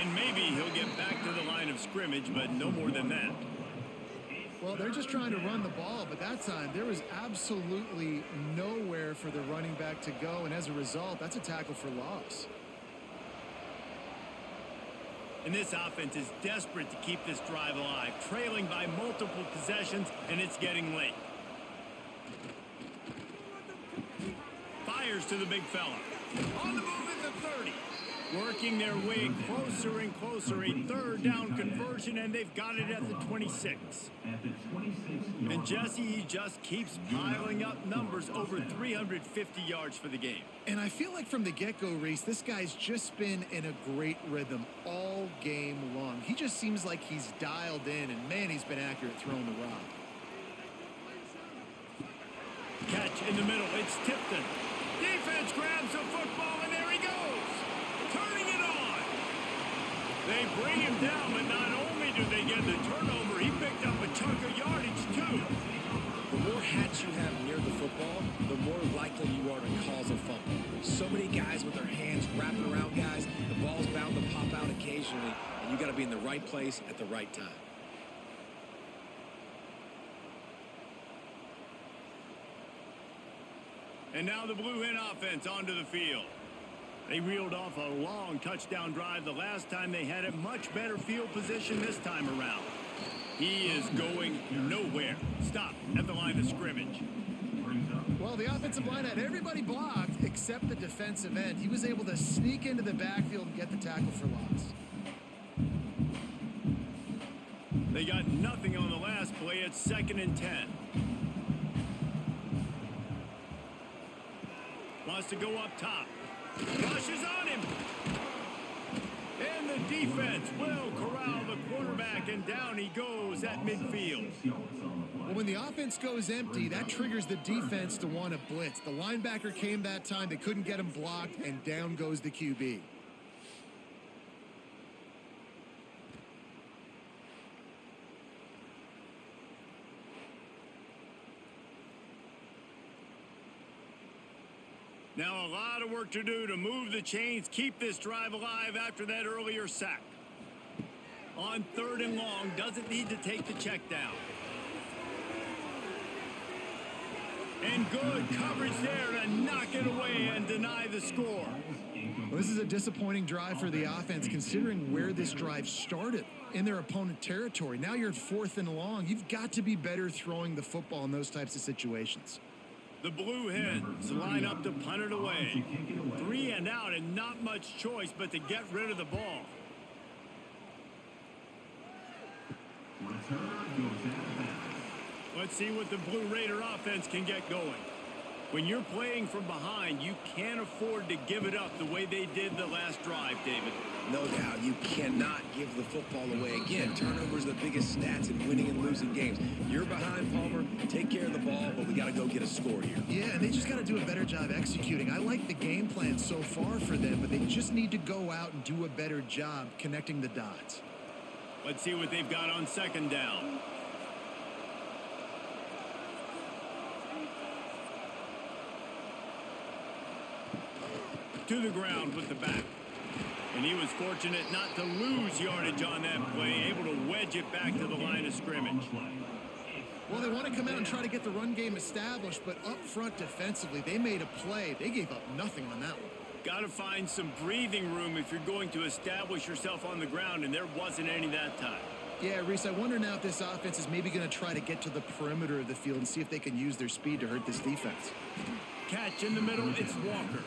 And maybe he'll get back to the line of scrimmage, but no more than that. Well, they're just trying to run the ball, but that time there was absolutely nowhere for the running back to go, and as a result, that's a tackle for loss. And this offense is desperate to keep this drive alive, trailing by multiple possessions, and it's getting late. Fires to the big fella. On the move at the 30. Working their way closer and closer. A 3rd down conversion, and they've got it at the 26. And Jesse, he just keeps piling up numbers, over 350 yards for the game. And I feel like from the get-go, Reese, this guy's just been in a great rhythm all game long. He just seems like he's dialed in, and man, he's been accurate throwing the rock. Catch in the middle. It's Tipton. Defense grabs the football, and there he goes. Turning it on. They bring him down, but not only do they get the turnover, he picked up a chunk of yardage, too. The more hats you have near the football, the more likely you are to cause a fumble. So many guys with their hands wrapping around guys, the ball's bound to pop out occasionally, and you got to be in the right place at the right time. And now the Blue Hen offense onto the field. They reeled off a long touchdown drive the last time they had a much better field position this time around. He is going nowhere. Stop at the line of scrimmage. Well, the offensive line had everybody blocked except the defensive end. He was able to sneak into the backfield and get the tackle for loss. They got nothing on the last play. It's 2nd and 10. Wants to go up top. Rushes on him. And the defense will corral the quarterback, and down he goes at midfield. Well, when the offense goes empty, that triggers the defense to want to blitz. The linebacker came that time. They couldn't get him blocked, and down goes the QB. Now a lot of work to do to move the chains, keep this drive alive after that earlier sack. On 3rd and long, doesn't need to take the check down. And good coverage there to knock it away and deny the score. Well, this is a disappointing drive for the offense considering where this drive started, in their opponent territory. Now you're at 4th and long. You've got to be better throwing the football in those types of situations. The Blue Hens line up to punt it away. 3 and out and not much choice but to get rid of the ball. Let's see what the Blue Raider offense can get going. When you're playing from behind, you can't afford to give it up the way they did the last drive, David. No doubt, you cannot give the football away. Again, turnovers are the biggest stats in winning and losing games. You're behind, Palmer. Take care of the ball, but we got to go get a score here. Yeah, and they just got to do a better job executing. I like the game plan so far for them, but they just need to go out and do a better job connecting the dots. Let's see what they've got on 2nd down. To the ground with the back. And he was fortunate not to lose yardage on that play, able to wedge it back to the line of scrimmage. Well, they want to come out and try to get the run game established, but up front defensively, they made a play. They gave up nothing on that one. Got to find some breathing room if you're going to establish yourself on the ground, and there wasn't any that time. Yeah, Reese, I wonder now if this offense is maybe going to try to get to the perimeter of the field and see if they can use their speed to hurt this defense. Catch in the middle, it's Walker.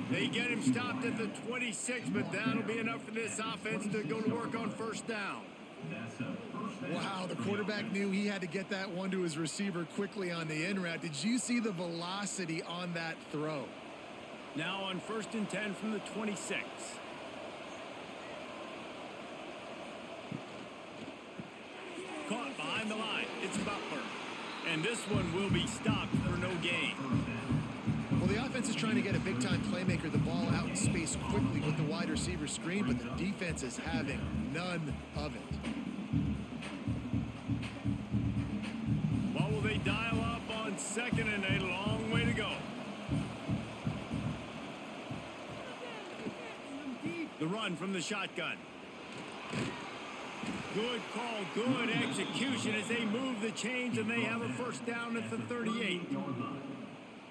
They get him stopped at the 26, but that'll be enough for this offense to go to work on 1st down. Wow, the quarterback knew he had to get that one to his receiver quickly on the in route. Did you see the velocity on that throw? Now on 1st and 10 from the 26. Caught behind the line. It's Butler. And this one will be stopped for no gain. Well, the offense is trying to get a big-time playmaker the ball out in space quickly with the wide receiver screen, but the defense is having none of it. What will they dial up on 2nd and a long way to go? The run from the shotgun. Good call, good execution as they move the chains and they have a 1st down at the 38.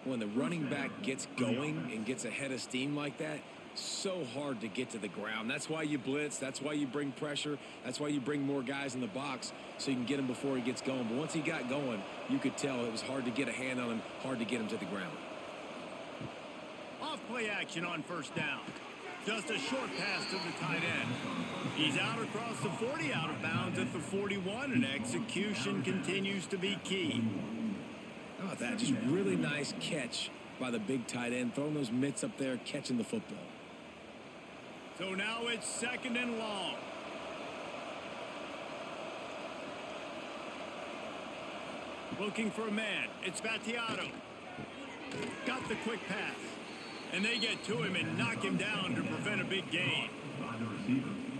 When the running back gets going and gets ahead of steam like that, so hard to get to the ground. That's why you blitz. That's why you bring pressure. That's why you bring more guys in the box so you can get him before he gets going. But once he got going, you could tell it was hard to get a hand on him, hard to get him to the ground. Off play action on 1st down. Just a short pass to the tight end. He's out across the 40, out of bounds at the 41, and execution continues to be key. How about that? Just really nice catch by the big tight end, throwing those mitts up there, catching the football. So now it's 2nd and long. Looking for a man. It's Battiato. Got the quick pass. And they get to him and knock him down to prevent a big gain.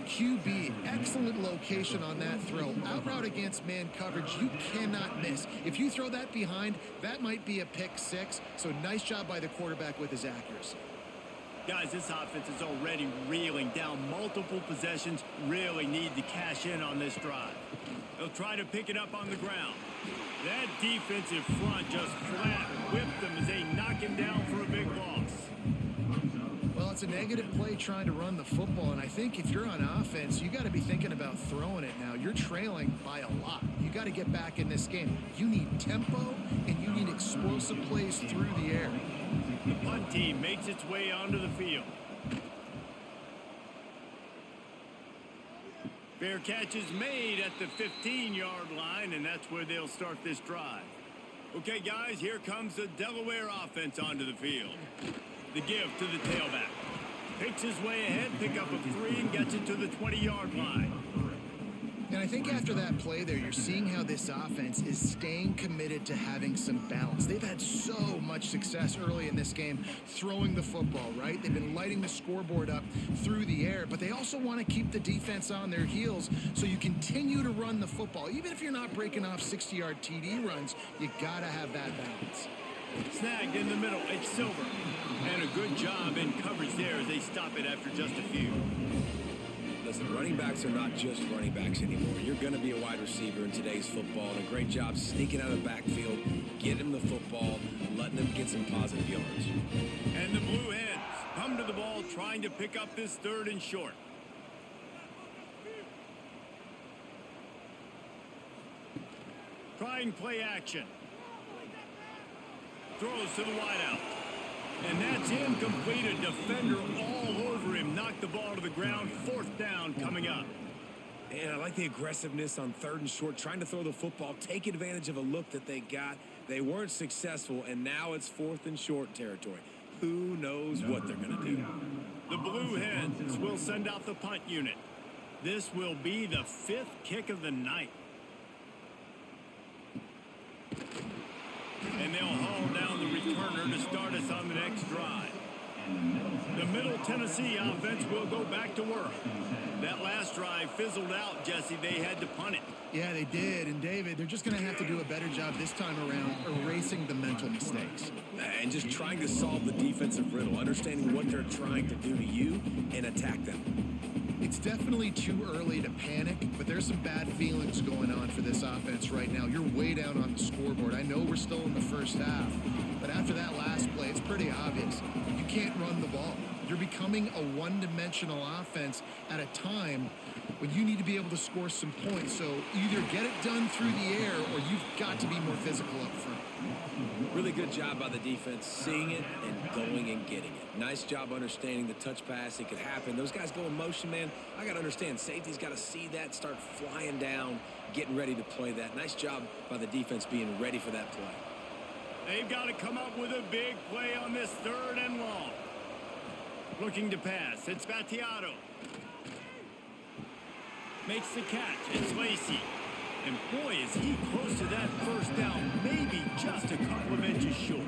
QB, excellent location on that throw. Out route against man coverage, you cannot miss. If you throw that behind, that might be a pick 6. So nice job by the quarterback with his accuracy. Guys, this offense is already reeling down multiple possessions. Really need to cash in on this drive. They'll try to pick it up on the ground. That defensive front just flat whipped them as they knock him down for a big loss. Well, it's a negative play trying to run the football, and I think if you're on offense, you got to be thinking about throwing it now. You're trailing by a lot. You got to get back in this game. You need tempo, and you need explosive plays through the air. The punt team makes its way onto the field. Fair catch is made at the 15-yard line, and that's where they'll start this drive. Okay, guys, here comes the Delaware offense onto the field. The give to the tailback. Picks his way ahead, pick up a 3, and gets it to the 20-yard line. And I think after that play there, you're seeing how this offense is staying committed to having some balance. They've had so much success early in this game throwing the football, right? They've been lighting the scoreboard up through the air, but they also want to keep the defense on their heels so you continue to run the football. Even if you're not breaking off 60-yard TD runs, you got to have that balance. Snagged in the middle. It's Silver. And a good job in coverage there as they stop it after just a few. Listen, running backs are not just running backs anymore. You're going to be a wide receiver in today's football. And a great job sneaking out of the backfield, getting him the football, letting him get some positive yards. And the Blue Hens come to the ball trying to pick up this 3rd and short. Trying play action. Throws to the wideout. And that's incomplete. A defender all over him. Knocked the ball to the ground. 4th down coming up. And I like the aggressiveness on 3rd and short, trying to throw the football, take advantage of a look that they got. They weren't successful, and now it's 4th and short territory. Who knows what they're going to do? The Blue Hens will send out the punt unit. This will be the 5th kick of the night. And they'll haul down the returner to start us on the next drive. The Middle Tennessee offense will go back to work. That last drive fizzled out, Jesse. They had to punt it. Yeah, they did. And, David, they're just going to have to do a better job this time around erasing the mental mistakes. And just trying to solve the defensive riddle, understanding what they're trying to do to you and attack them. It's definitely too early to panic, but there's some bad feelings going on for this offense right now. You're way down on the scoreboard. I know we're still in the first half, but after that last play, it's pretty obvious. You can't run the ball. You're becoming a one-dimensional offense at a time when you need to be able to score some points. So either get it done through the air or you've got to be more physical up front. Really good job by the defense, seeing it and going and getting it. Nice job understanding the touch pass. It could happen. Those guys go in motion, man. I got to understand. Safety's got to see that, start flying down, getting ready to play that. Nice job by the defense being ready for that play. They've got to come up with a big play on this 3rd and long. Looking to pass. It's Battiato. Makes the catch. It's Lacey. And boy, is he close to that 1st down. Maybe just a couple of inches short.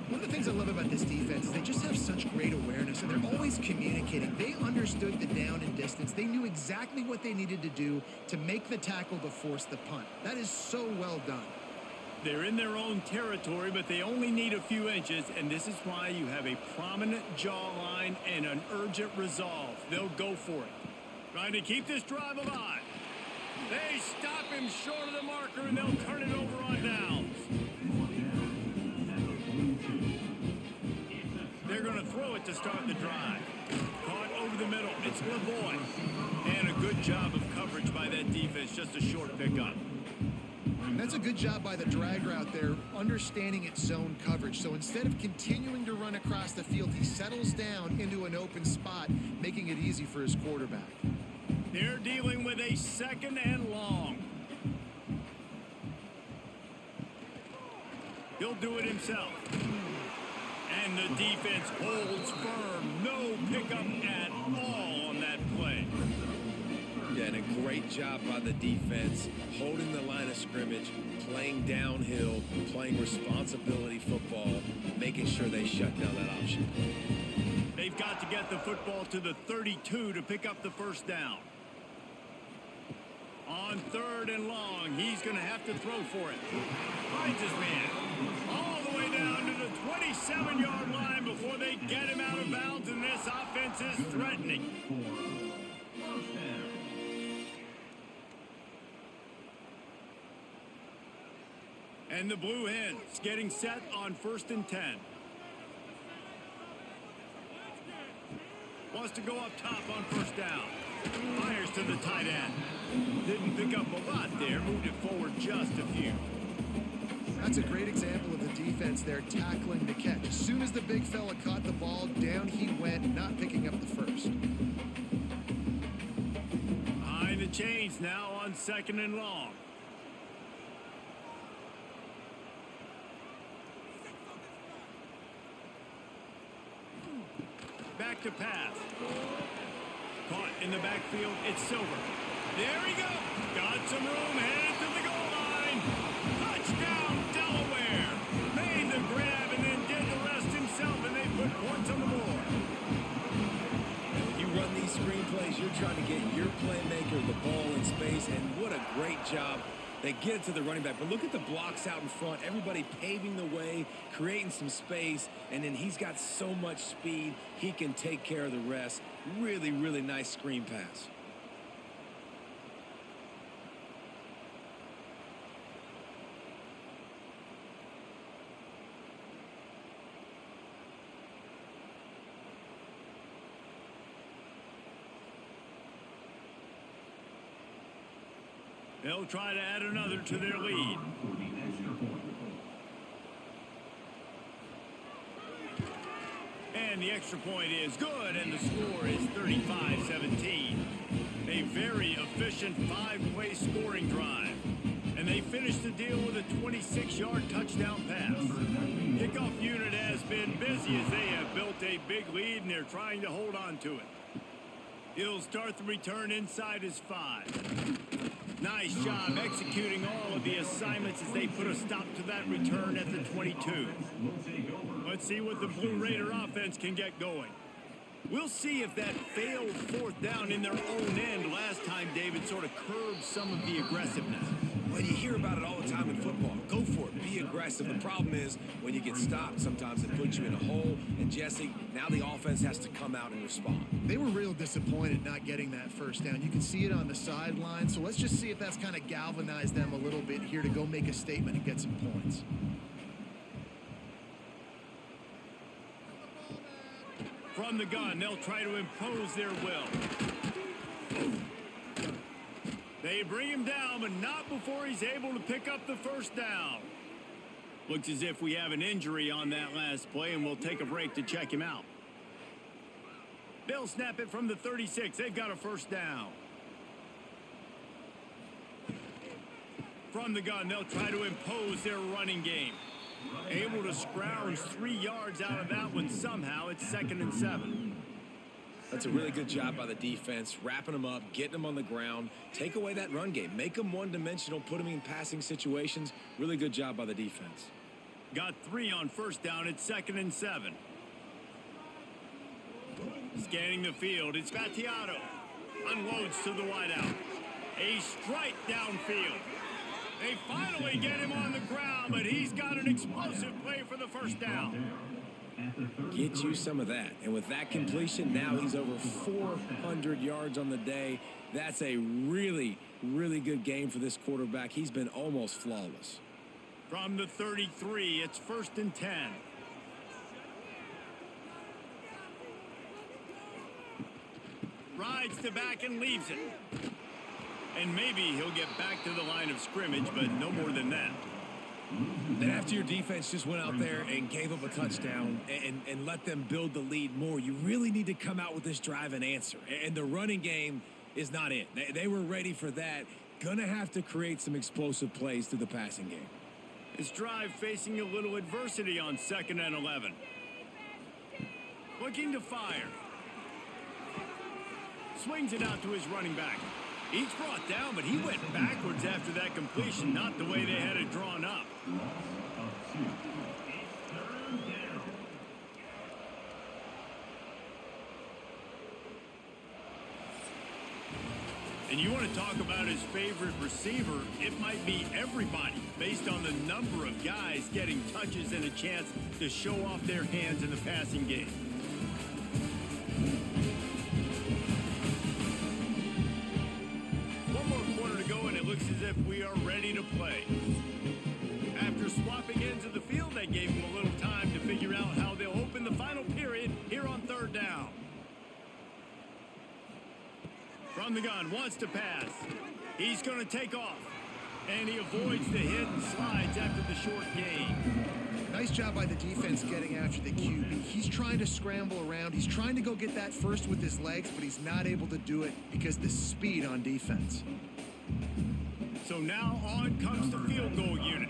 One of the things I love about this defense is they just have such great awareness, and they're always communicating. They understood the down and distance. They knew exactly what they needed to do to make the tackle to force the punt. That is so well done. They're in their own territory, but they only need a few inches, and this is why you have a prominent jawline and an urgent resolve. They'll go for it. Trying to keep this drive alive. They stop him short of the marker, and they'll turn it over on downs. They're going to throw it to start the drive. Caught over the middle. It's LeBoy. And a good job of coverage by that defense. Just a short pickup. That's a good job by the drag route there, understanding its zone coverage. So instead of continuing to run across the field, he settles down into an open spot, making it easy for his quarterback. They're dealing with a 2nd and long. He'll do it himself. And the defense holds firm. No pickup at all on that play. Yeah, and a great job by the defense, holding the line of scrimmage, playing downhill, playing responsibility football, making sure they shut down that option play. They've got to get the football to the 32 to pick up the 1st down. On 3rd and long, he's going to have to throw for it. Finds his man. All the way down to the 27-yard line before they get him out of bounds, and this offense is threatening. And the Blue Hens getting set on 1st and 10. Wants to go up top on 1st down. Fires to the tight end. Didn't pick up a lot there. Moved it forward just a few. That's a great example of the defense there tackling the catch. As soon as the big fella caught the ball, down he went, not picking up the 1st. Behind the chains now on 2nd and long. Back to pass. Caught in the backfield. It's Silver. There he goes. Got some room. Headed to the goal line. Touchdown, Delaware. Made the grab and then did the rest himself, and they put points on the board. And when you run these screenplays, you're trying to get your playmaker the ball in space, and what a great job They get it to the running back, but look at the blocks out in front. Everybody paving the way, creating some space, and then he's got so much speed, he can take care of the rest. Really, really nice screen pass. They'll try to add another to their lead. For the extra point. And the extra point is good, and the score is 35-17. A very efficient 5-play scoring drive. And they finish the deal with a 26-yard touchdown pass. Kickoff unit has been busy as they have built a big lead, and they're trying to hold on to it. He'll start the return inside his 5. Nice job executing all of the assignments as they put a stop to that return at the 22. Let's see what the Blue Raider offense can get going. We'll see if that failed fourth down in their own end last time, David, sort of curbed some of the aggressiveness. Well, you hear about it all the time in football. Go for it. Be aggressive. The problem is when you get stopped, sometimes it puts you in a hole. And, Jesse, now the offense has to come out and respond. They were real disappointed not getting that first down. You can see it on the sideline. So let's just see if that's kind of galvanized them a little bit here to go make a statement and get some points. From the gun, they'll try to impose their will. They bring him down, but not before he's able to pick up the first down. Looks as if we have an injury on that last play, and we'll take a break to check him out. They'll snap it from the 36. They've got a first down. From the gun, they'll try to impose their running game. Able to scrounge 3 yards out of that one somehow. It's 2nd and 7. That's a really good job by the defense, wrapping them up, getting them on the ground. Take away that run game. Make them one-dimensional, put them in passing situations. Really good job by the defense. Got 3 on first down. It's 2nd and 7. Scanning the field, it's Battiato. Unloads to the wideout. A strike downfield. They finally get him on the ground, but he's got an explosive play for the first down. Get you some of that. And with that completion, now he's over 400 yards on the day. That's a really, really good game for this quarterback. He's been almost flawless. From the 33, it's 1st and 10. Rides to back and leaves it. And maybe he'll get back to the line of scrimmage, but no more than that. And after your defense just went out there and gave up a touchdown and let them build the lead more, you really need to come out with this drive and answer. And the running game is not it. They were ready for that. Gonna have to create some explosive plays through the passing game. His drive facing a little adversity on 2nd and 11. Looking to fire. Swings it out to his running back. He's brought down, but he went backwards after that completion, not the way they had it drawn up. And you want to talk about his favorite receiver, it might be everybody, based on the number of guys getting touches and a chance to show off their hands in the passing game. Looks as if we are ready to play. After swapping ends of the field, they gave him a little time to figure out how they'll open the final period here on 3rd down. From the gun, wants to pass. He's going to take off. And he avoids the hit and slides after the short gain. Nice job by the defense getting after the QB. He's trying to scramble around. He's trying to go get that first with his legs, but he's not able to do it because the speed on defense. So now on comes the field goal unit.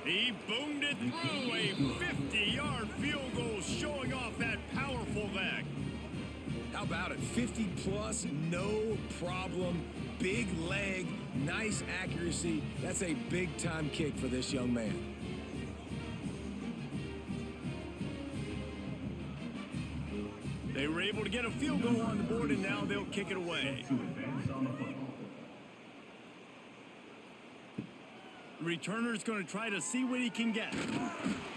He boomed it through a 50-yard field goal, showing off that powerful leg. How about it? 50-plus, no problem. Big leg, nice accuracy. That's a big-time kick for this young man. They were able to get a field goal on the board, and now they'll kick it away. To advance on the football. The returner's going to try to see what he can get.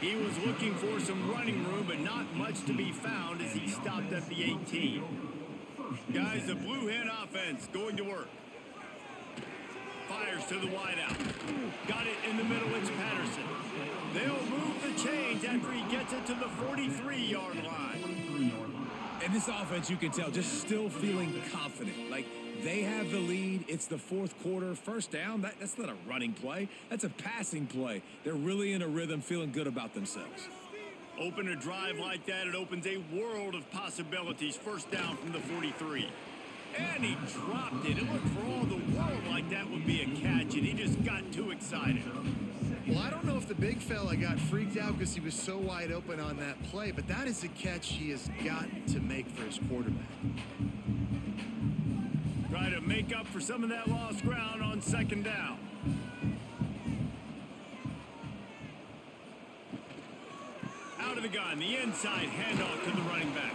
He was looking for some running room, but not much to be found as he stopped at the 18. Guys, the Blue Hen offense going to work. Fires to the wideout. Got it in the middle. It's Patterson. They'll move the chains after he gets it to the 43-yard line. And this offense, you can tell, just still feeling confident. Like, they have the lead. It's the fourth quarter. First down, that's not a running play. That's a passing play. They're really in a rhythm, feeling good about themselves. Open a drive like that, it opens a world of possibilities. First down from the 43. And he dropped it. It looked for all the world like that would be a catch, and he just got too excited. Well, I don't know if the big fella got freaked out because he was so wide open on that play, but that is a catch he has got to make for his quarterback. Try to make up for some of that lost ground on second down. Out of the gun, the inside handoff to the running back.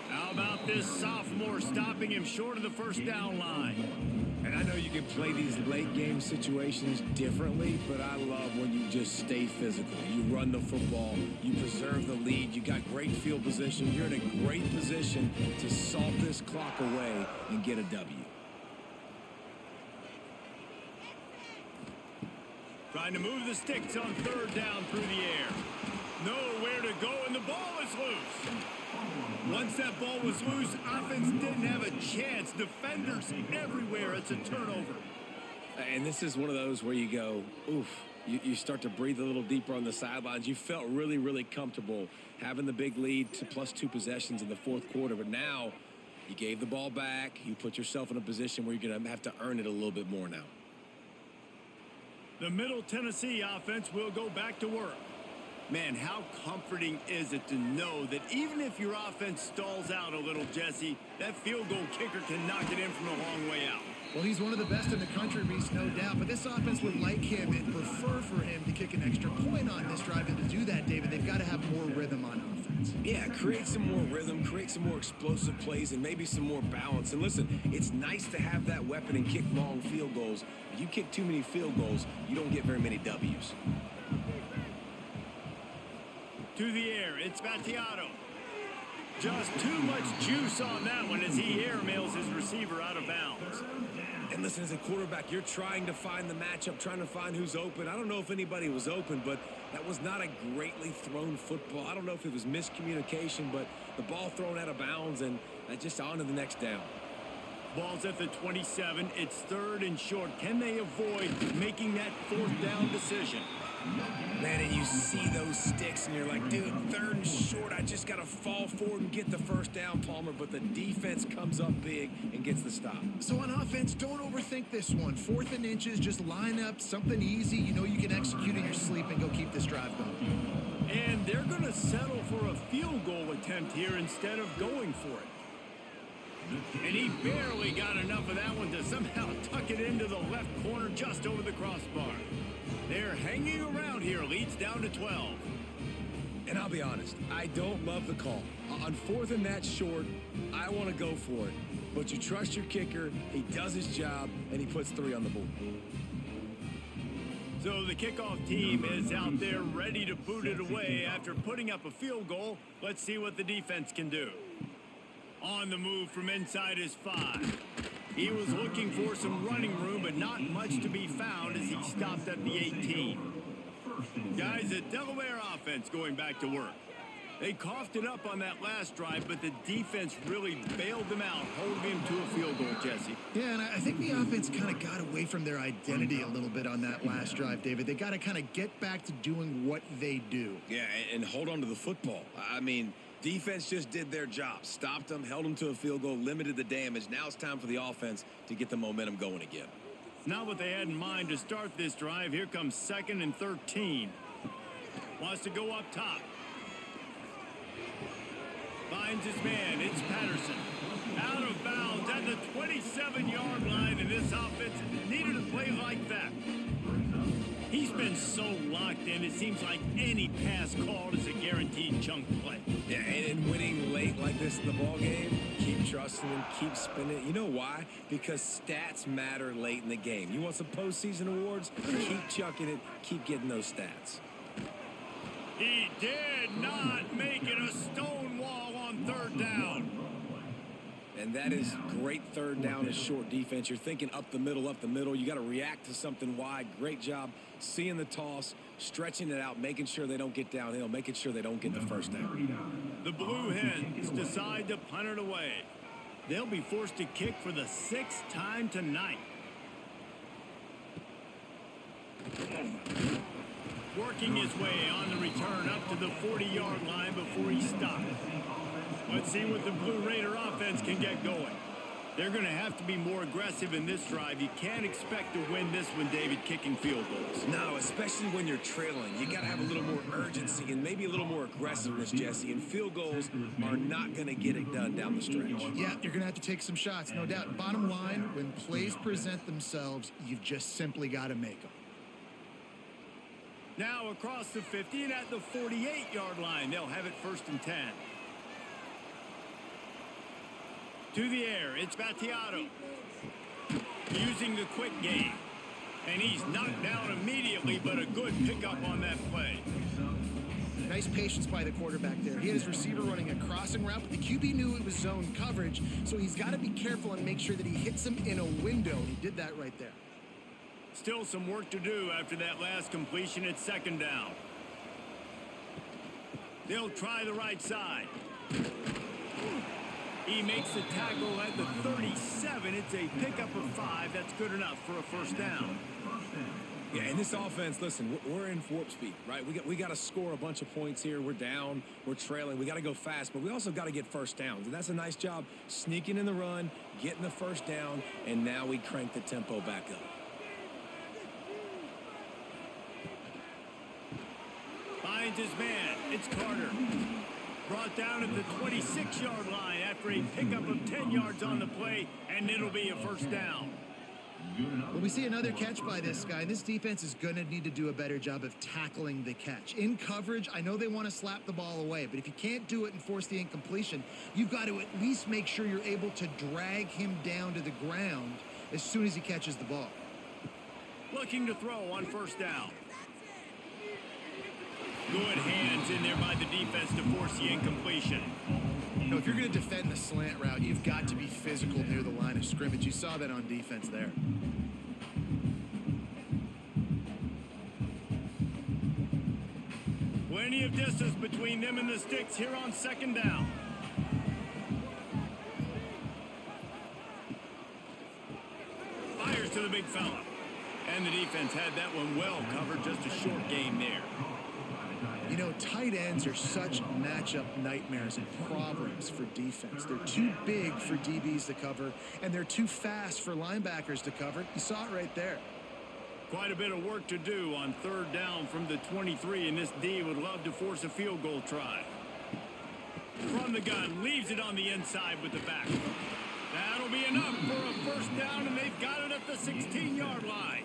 How about this sophomore stopping him short of the first down line? And I know you can play these late game situations differently, but I love when you just stay physical. You run the football, you preserve the lead, you got great field position. You're in a great position to salt this clock away and get a W. Trying to move the sticks on third down through the air. Nowhere to go, and the ball is loose. Once that ball was loose, offense didn't have a chance. Defenders everywhere. It's a turnover. And this is one of those where you go, oof. You start to breathe a little deeper on the sidelines. You felt really, really comfortable having the big lead to +2 possessions in the fourth quarter. But now you gave the ball back. You put yourself in a position where you're going to have to earn it a little bit more now. The Middle Tennessee offense will go back to work. Man, how comforting is it to know that even if your offense stalls out a little, Jesse, that field goal kicker can knock it in from a long way out. Well, he's one of the best in the country, Reese, no doubt. But this offense would like him and prefer for him to kick an extra point on this drive. And to do that, David, they've got to have more rhythm on offense. Yeah, create some more rhythm, create some more explosive plays, and maybe some more balance. And listen, it's nice to have that weapon and kick long field goals. If you kick too many field goals, you don't get very many W's. To the air, it's Vattiato. Just too much juice on that one as he airmails his receiver out of bounds. And listen, as a quarterback, you're trying to find the matchup, trying to find who's open. I don't know if anybody was open, but that was not a greatly thrown football. I don't know if it was miscommunication, but the ball thrown out of bounds and just on to the next down. Ball's at the 27. It's third and short. Can they avoid making that fourth down decision? Man, and you see those sticks, and you're like, dude, third and short, I just got to fall forward and get the first down, Palmer, but the defense comes up big and gets the stop. So on offense, don't overthink this one. 4th and inches, just line up something easy. You know you can execute in your sleep and go keep this drive going. And they're going to settle for a field goal attempt here instead of going for it. And he barely got enough of that one to somehow tuck it into the left corner just over the crossbar. They're hanging around here. Leads down to 12. And I'll be honest, I don't love the call. On 4th and that short, I want to go for it. But you trust your kicker, he does his job, and he puts 3 on the board. So the kickoff team is out there ready to boot it away after putting up a field goal. Let's see what the defense can do. On the move from inside his 5. He was looking for some running room, but not much to be found as he stopped at the 18. Guys, the Delaware offense going back to work. They coughed it up on that last drive, but the defense really bailed them out, holding him to a field goal, Jesse. Yeah, and I think the offense kind of got away from their identity a little bit on that last drive, David. They got to kind of get back to doing what they do. Yeah, and hold on to the football. I mean, defense just did their job. Stopped them, held them to a field goal, limited the damage. Now it's time for the offense to get the momentum going again. Not what they had in mind to start this drive. Here comes 2nd and 13. Wants to go up top. Finds his man. It's Patterson. Out of bounds at the 27-yard line, and this offense needed a play like that. He's been so locked in, it seems like any pass called is a guaranteed chunk play. Yeah, and winning late like this in the ball game, keep trusting him, keep spinning it. You know why? Because stats matter late in the game. You want some postseason awards? Keep chucking it, keep getting those stats. He did not make it a stone wall on third down. And that is great third down and short defense. You're thinking up the middle, up the middle. You got to react to something wide. Great job seeing the toss, stretching it out, making sure they don't get downhill, making sure they don't get the first down. The Blue Hens decide to punt it away. They'll be forced to kick for the 6th time tonight. Working his way on the return up to the 40-yard line before he stopped. Let's see what the Blue Raider offense can get going. They're going to have to be more aggressive in this drive. You can't expect to win this one, David, kicking field goals. No, especially when you're trailing. You got to have a little more urgency and maybe a little more aggressiveness, Jesse. And field goals are not going to get it done down the stretch. Yeah, you're going to have to take some shots, no doubt. Bottom line, when plays present themselves, you've just simply got to make them. Now across the 50 and at the 48-yard line, they'll have it 1st and 10. To the air, it's Battiato. Using the quick game. And he's knocked down immediately, but a good pickup on that play. Nice patience by the quarterback there. He had his receiver running a crossing route, but the QB knew it was zone coverage, so he's got to be careful and make sure that he hits him in a window. He did that right there. Still some work to do after that last completion at 2nd down. They'll try the right side. He makes the tackle at the 37. It's a pickup of 5. That's good enough for a 1st down. Yeah, in this offense, listen, we're in warp speed, right? We got to score a bunch of points here. We're down. We're trailing. We got to go fast, but we also got to get first downs. And that's a nice job sneaking in the run, getting the 1st down, and now we crank the tempo back up. Finds his man. It's Carter. Brought down at the 26-yard line after a pickup of 10 yards on the play, and it'll be a 1st down. Well, we see another catch by this guy. This defense is going to need to do a better job of tackling the catch. In coverage, I know they want to slap the ball away, but if you can't do it and force the incompletion, you've got to at least make sure you're able to drag him down to the ground as soon as he catches the ball. Looking to throw on 1st down. Good hands in there by the defense to force the incompletion. You know, if you're going to defend the slant route, you've got to be physical near the line of scrimmage. You saw that on defense there. Plenty of distance between them and the sticks here on 2nd down. Fires to the big fella. And the defense had that one well covered. Just a short game there. You know, tight ends are such matchup nightmares and problems for defense. They're too big for DBs to cover, and they're too fast for linebackers to cover. You saw it right there. Quite a bit of work to do on 3rd down from the 23, and this D would love to force a field goal try. From the gun, leaves it on the inside with the back. That'll be enough for a 1st down, and they've got it at the 16-yard line.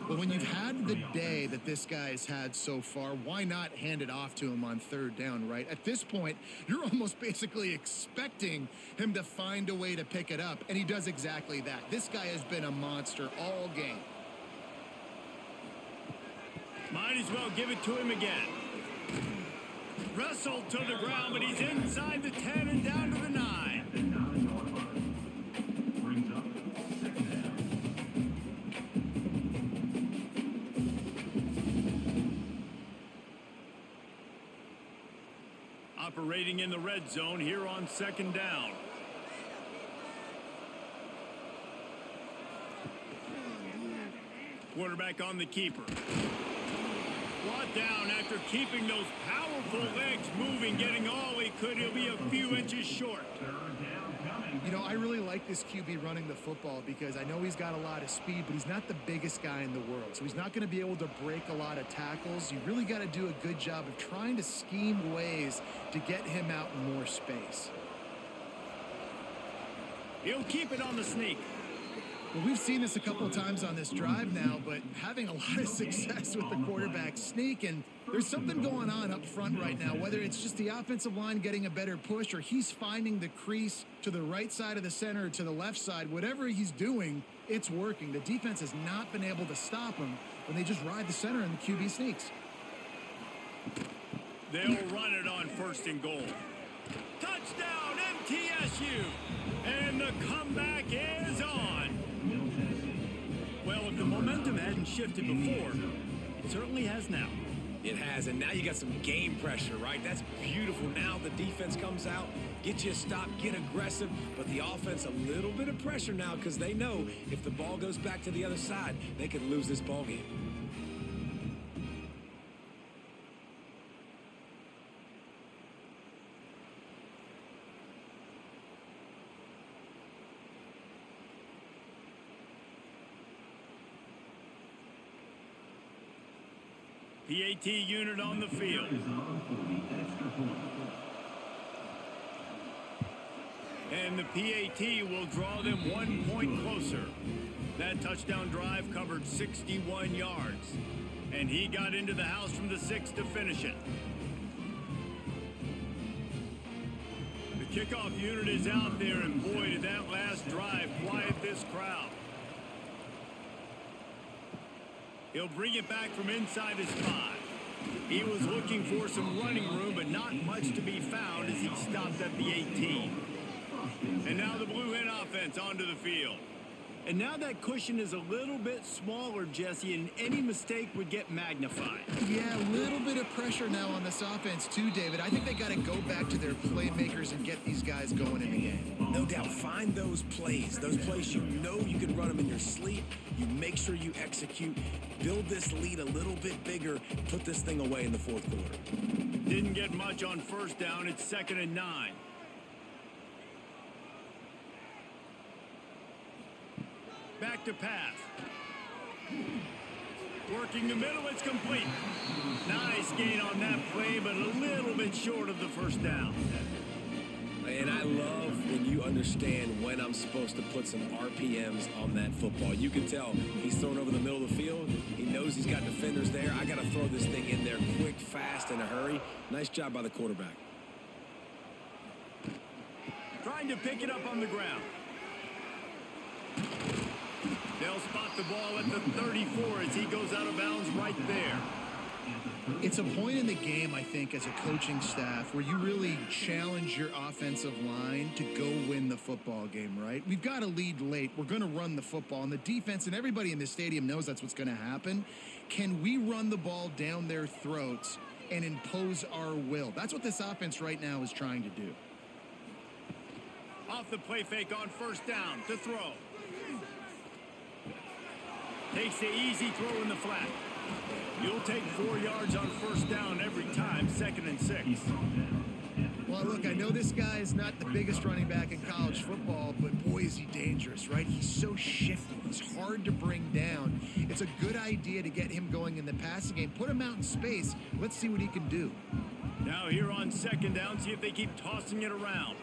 But when you've had the day that this guy's had so far, why not hand it off to him on 3rd down, right? At this point, you're almost basically expecting him to find a way to pick it up, and he does exactly that. This guy has been a monster all game. Might as well give it to him again. Wrestled to the ground, but he's inside the 10 and down to the 9. Brings up 2nd down. Operating in the red zone here on 2nd down. Quarterback on the keeper. Brought down after keeping those powerful legs moving, getting all he could. He'll be a few inches short. You know, I really like this QB running the football because I know he's got a lot of speed, but he's not the biggest guy in the world. So he's not going to be able to break a lot of tackles. You really got to do a good job of trying to scheme ways to get him out in more space. He'll keep it on the sneak. Well, we've seen this a couple of times on this drive now, but having a lot of success with the quarterback sneak, and there's something going on up front right now, whether it's just the offensive line getting a better push or he's finding the crease to the right side of the center or to the left side. Whatever he's doing, it's working. The defense has not been able to stop him when they just ride the center and the QB sneaks. They'll run it on 1st and goal. Touchdown, MTSU! And the comeback is on. Well, if the momentum hadn't shifted before, it certainly has now. It has, and now you got some game pressure, right? That's beautiful. Now the defense comes out, get you a stop, get aggressive, but the offense a little bit of pressure now because they know if the ball goes back to the other side, they could lose this ball game. PAT unit on the field. And the PAT will draw them 1 point closer. That touchdown drive covered 61 yards. And he got into the house from the 6 to finish it. The kickoff unit is out there, and boy, did that last drive quiet this crowd. He'll bring it back from inside his 5. He was looking for some running room, but not much to be found as he stopped at the 18. And now the Blue Hen offense onto the field. And now that cushion is a little bit smaller, Jesse, and any mistake would get magnified. Yeah, a little bit of pressure now on this offense too, David. I think they got to go back to their playmakers and get these guys going in the game. No doubt. Find those plays you know you can run them in your sleep. You make sure you execute. Build this lead a little bit bigger. Put this thing away in the 4th quarter. Didn't get much on 1st down. It's 2nd and 9. Back to pass. Working the middle, it's complete. Nice gain on that play, but a little bit short of the 1st down. And I love when you understand when I'm supposed to put some RPMs on that football. You can tell he's thrown over the middle of the field. He knows he's got defenders there. I got to throw this thing in there quick, fast, in a hurry. Nice job by the quarterback. Trying to pick it up on the ground. They'll spot the ball at the 34 as he goes out of bounds right there. It's a point in the game, I think, as a coaching staff where you really challenge your offensive line to go win the football game, right? We've got a lead late. We're going to run the football. And the defense and everybody in the stadium knows that's what's going to happen. Can we run the ball down their throats and impose our will? That's what this offense right now is trying to do. Off the play fake on 1st down to throw. Takes the easy throw in the flat. You'll take 4 yards on 1st down every time, 2nd and 6. Well, look, I know this guy is not the biggest running back in college football, but boy, is he dangerous, right? He's so shifty. He's hard to bring down. It's a good idea to get him going in the passing game. Put him out in space. Let's see what he can do. Now here on 2nd down, see if they keep tossing it around.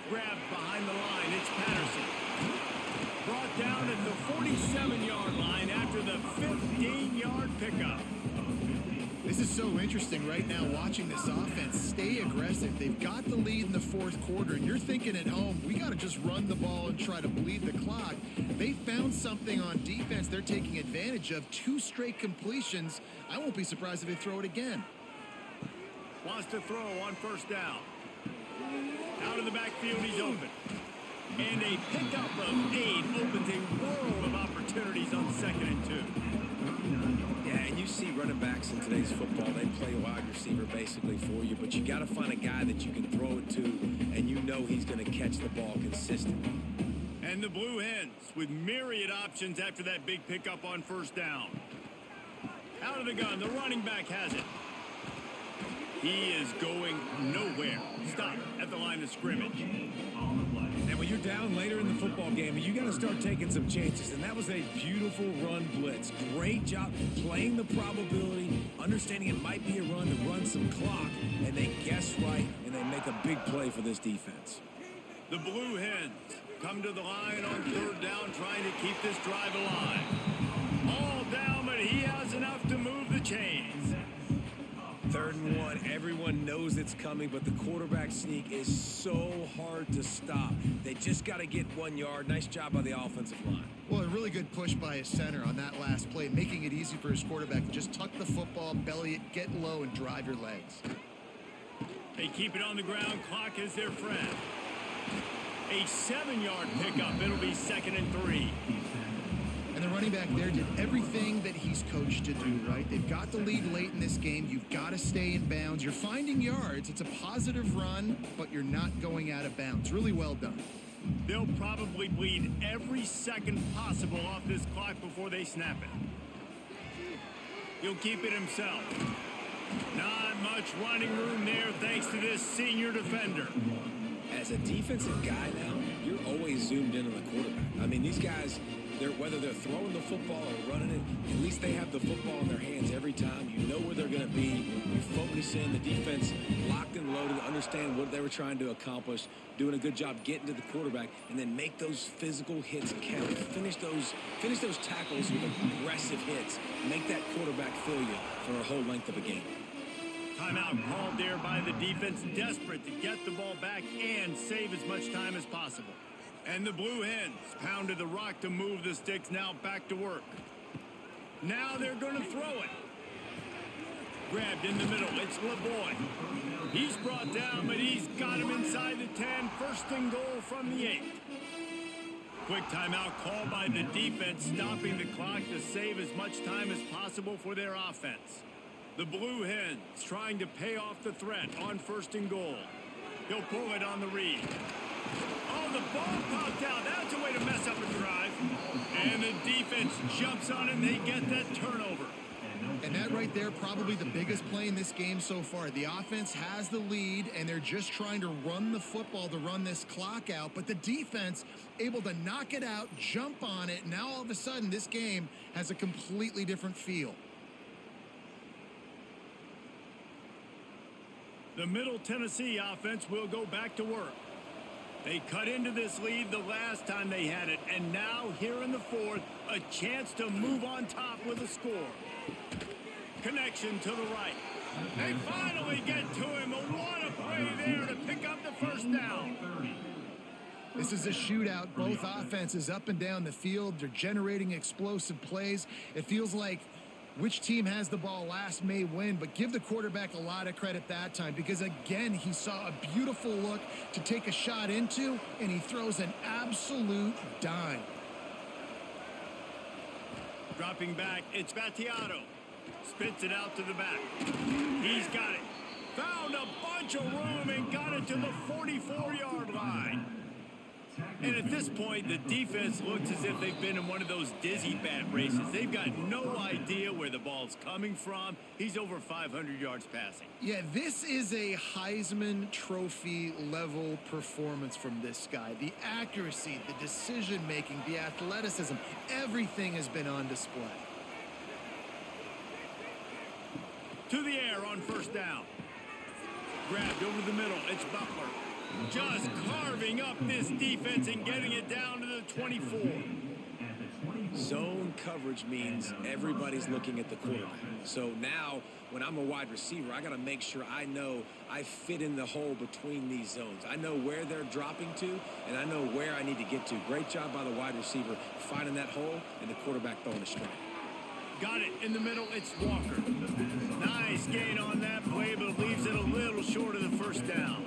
Grabbed behind the line, it's Patterson. Brought down at the 47-yard line after the 15-yard pickup. This is so interesting right now watching this offense stay aggressive. They've got the lead in the 4th quarter, and you're thinking at home, we got to just run the ball and try to bleed the clock. They found something on defense they're taking advantage of. 2 straight completions. I won't be surprised if they throw it again. Wants to throw on 1st down. Out of the backfield, he's open. And a pickup of 8 opens a world of opportunities on 2nd and 2. Yeah, and you see running backs in today's football, they play wide receiver basically for you, but you got to find a guy that you can throw it to, and you know he's going to catch the ball consistently. And the Blue Hens with myriad options after that big pickup on 1st down. Out of the gun, the running back has it. He is going nowhere. Stop at the line of scrimmage. And when you're down later in the football game, you got to start taking some chances. And that was a beautiful run blitz. Great job playing the probability, understanding it might be a run to run some clock. And they guess right, and they make a big play for this defense. The Blue Hens come to the line on third down, trying to keep this drive alive. All down, but he has enough to move the chains. 3rd and 1. Everyone knows it's coming, but the quarterback sneak is so hard to stop. They just got to get 1 yard. Nice job by the offensive line. Well, a really good push by his center on that last play, making it easy for his quarterback to just tuck the football, belly it, get low, and drive your legs. They keep it on the ground. Clock is their friend. A 7-yard pickup. It'll be 2nd and 3. And the running back there did everything that he's coached to do, right? They've got the lead late in this game. You've got to stay in bounds. You're finding yards. It's a positive run, but you're not going out of bounds. Really well done. They'll probably bleed every second possible off this clock before they snap it. He'll keep it himself. Not much running room there thanks to this senior defender. As a defensive guy now, you're always zoomed in on the quarterback. I mean, these guys, whether they're throwing the football or running it, at least they have the football in their hands every time. You know where they're going to be. You focus in. The defense locked and loaded, understand what they were trying to accomplish, doing a good job getting to the quarterback, and then make those physical hits count. Finish those tackles with aggressive hits. Make that quarterback feel you for a whole length of a game. Timeout called there by the defense, desperate to get the ball back and save as much time as possible. And the Blue Hens pounded the rock to move the sticks, now back to work. Now they're going to throw it. Grabbed in the middle, it's LeBoy. He's brought down, but he's got him inside the 10. 1st and goal from the 8. Quick timeout called by the defense, stopping the clock to save as much time as possible for their offense. The Blue Hens trying to pay off the threat on 1st and goal. He'll pull it on the read. Oh, the ball popped out. That's a way to mess up a drive. And the defense jumps on it, and they get that turnover. And that right there, probably the biggest play in this game so far. The offense has the lead, and they're just trying to run the football to run this clock out. But the defense able to knock it out, jump on it. Now all of a sudden, this game has a completely different feel. The Middle Tennessee offense will go back to work. They cut into this lead the last time they had it, and now here in the 4th, a chance to move on top with a score. Connection to the right. They finally get to him. What a play there to pick up the 1st down. This is a shootout. Both offenses up and down the field. They're generating explosive plays. It feels like which team has the ball last may win, but give the quarterback a lot of credit that time because, again, he saw a beautiful look to take a shot into, and he throws an absolute dime. Dropping back, it's Battiato. Spits it out to the back. He's got it. Found a bunch of room and got it to the 44-yard line. And at this point, the defense looks as if they've been in one of those dizzy bat races. They've got no idea where the ball's coming from. He's over 500 yards passing. Yeah, this is a Heisman Trophy level performance from this guy. The accuracy, the decision-making, the athleticism, everything has been on display. To the air on 1st down. Grabbed over the middle. It's Butler. Just carving up this defense and getting it down to the 24. Zone coverage means everybody's looking at the quarterback. So now, when I'm a wide receiver, I got to make sure I know I fit in the hole between these zones. I know where they're dropping to, and I know where I need to get to. Great job by the wide receiver finding that hole, and the quarterback throwing a strike. Got it in the middle. It's Walker. Nice gain on that play, but leaves it a little short of the 1st down.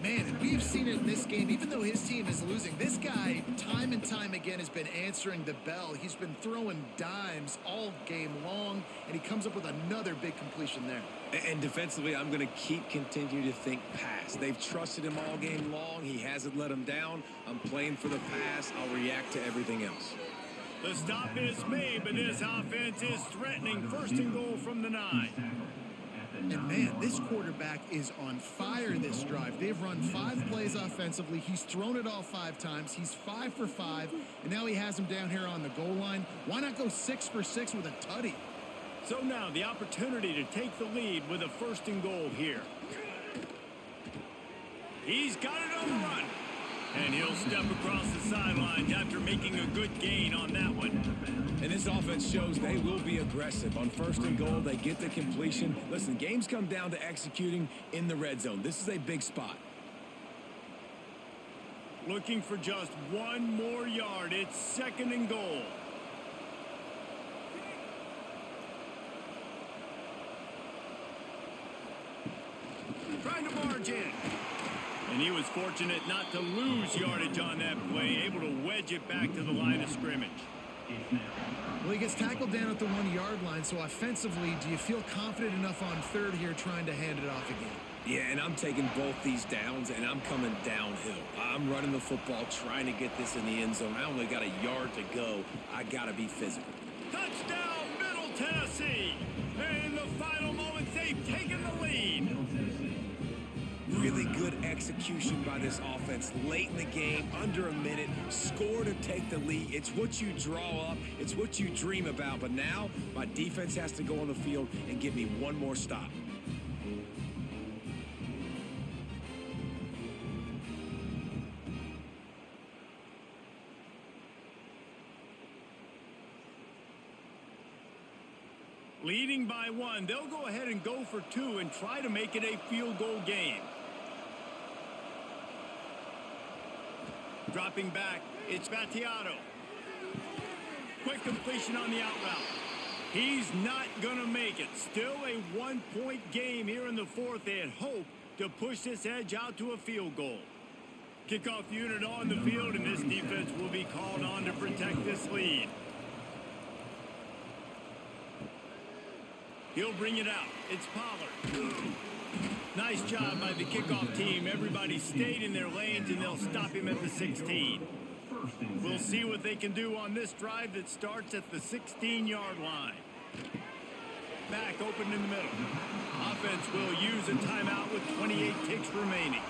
Man, and we've seen it in this game, even though his team is losing. This guy, time and time again, has been answering the bell. He's been throwing dimes all game long, and he comes up with another big completion there. And defensively, I'm going to continue to think pass. They've trusted him all game long. He hasn't let them down. I'm playing for the pass. I'll react to everything else. The stop is made, but this offense is threatening. 1st and goal from the 9. And, man, this quarterback is on fire this drive. They've run 5 plays offensively. He's thrown it all 5 times. He's 5 for 5, and now he has him down here on the goal line. Why not go 6 for 6 with a tutty? So now the opportunity to take the lead with a 1st and goal here. He's got it on the run. And he'll step across the sidelines after making a good gain on that one. And this offense shows they will be aggressive. On 1st and goal, they get the completion. Listen, games come down to executing in the red zone. This is a big spot. Looking for just one more yard. It's 2nd and goal. Trying to barge in. And he was fortunate not to lose yardage on that play, able to wedge it back to the line of scrimmage. Well, he gets tackled down at the 1-yard line, so offensively, do you feel confident enough on 3rd here trying to hand it off again? Yeah, and I'm taking both these downs, and I'm coming downhill. I'm running the football, trying to get this in the end zone. I only got a yard to go. I got to be physical. Touchdown, Middle Tennessee! And in the final moments, they've taken the lead. Really good execution by this offense late in the game, under a minute, score to take the lead. It's what you draw up. It's what you dream about. But now my defense has to go on the field and give me one more stop. Leading by 1, they'll go ahead and go for 2 and try to make it a field goal game. Dropping back, it's Battiato. Quick completion on the out route. He's not going to make it. Still a 1-point game here in the 4th. They had hoped to push this edge out to a field goal. Kickoff unit on the field, and this defense will be called on to protect this lead. He'll bring it out. It's Pollard. Nice job by the kickoff team. Everybody stayed in their lanes, and they'll stop him at the 16. We'll see what they can do on this drive that starts at the 16-yard line. Back open in the middle. Offense will use a timeout with 28 ticks remaining.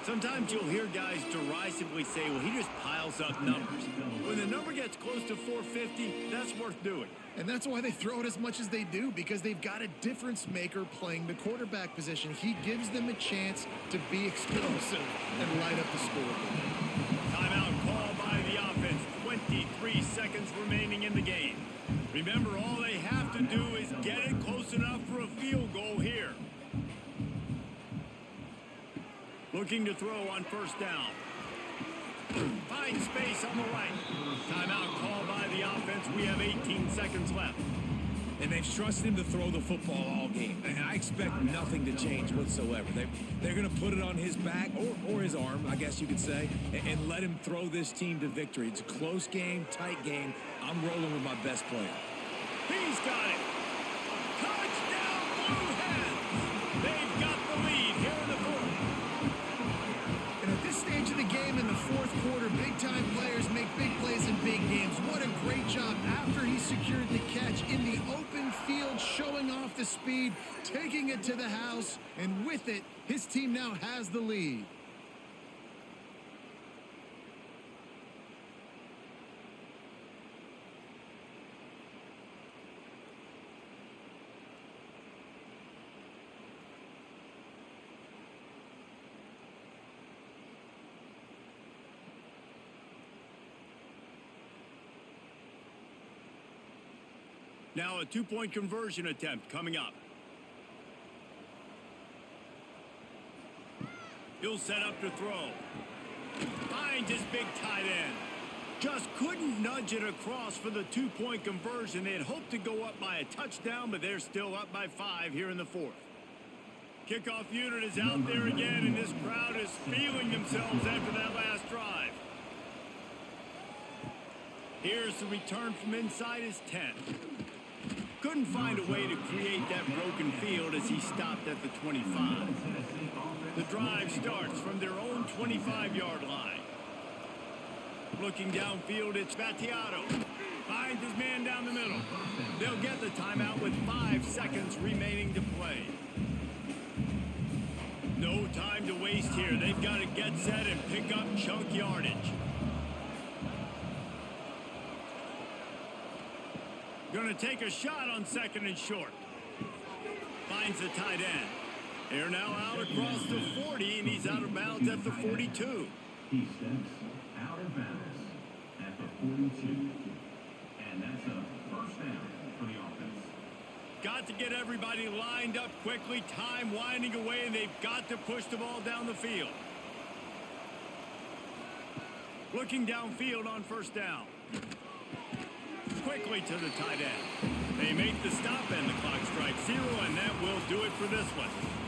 Sometimes you'll hear guys derisively say, well, he just piles up numbers. When the number gets close to 450, that's worth doing. And that's why they throw it as much as they do, because they've got a difference maker playing the quarterback position. He gives them a chance to be explosive and light up the scoreboard. Timeout call by the offense. 23 seconds remaining in the game. Remember, all they have to do is get it close enough for a field goal here. Looking to throw on 1st down. Find space on the right. Timeout call by the offense. We have 18 seconds left. And they've trusted him to throw the football all game. And I expect nothing to change whatsoever. They're going to put it on his back, or his arm, I guess you could say, and let him throw this team to victory. It's a close game, tight game. I'm rolling with my best player. He's got it. Touchdown, Blue Hens. They've got the lead here in the 4th. And at this stage of the game in the 4th quarter, big-time players make big plays in big games. What a great job after he secured the catch in the open field, showing off the speed, taking it to the house, and with it, his team now has the lead. Now a 2-point conversion attempt coming up. He'll set up to throw. Finds his big tight end. Just couldn't nudge it across for the 2-point conversion. They had hoped to go up by a touchdown, but they're still up by 5 here in the 4th. Kickoff unit is out there again, and this crowd is feeling themselves after that last drive. Here's the return from inside his 10. Couldn't find a way to create that broken field as he stopped at the 25. The drive starts from their own 25-yard line. Looking downfield, it's Battiato. Finds his man down the middle. They'll get the timeout with 5 seconds remaining to play. No time to waste here. They've got to get set and pick up chunk yardage. Going to take a shot on 2nd and short. Finds the tight end. They're now out across the 40, and he's out of bounds at the 42. He steps out of bounds at the 42. And that's a first down for the offense. Got to get everybody lined up quickly. Time winding away, and they've got to push the ball down the field. Looking downfield on first down. Quickly to the tight end. They make the stop, and the clock strikes 0, and that will do it for this one.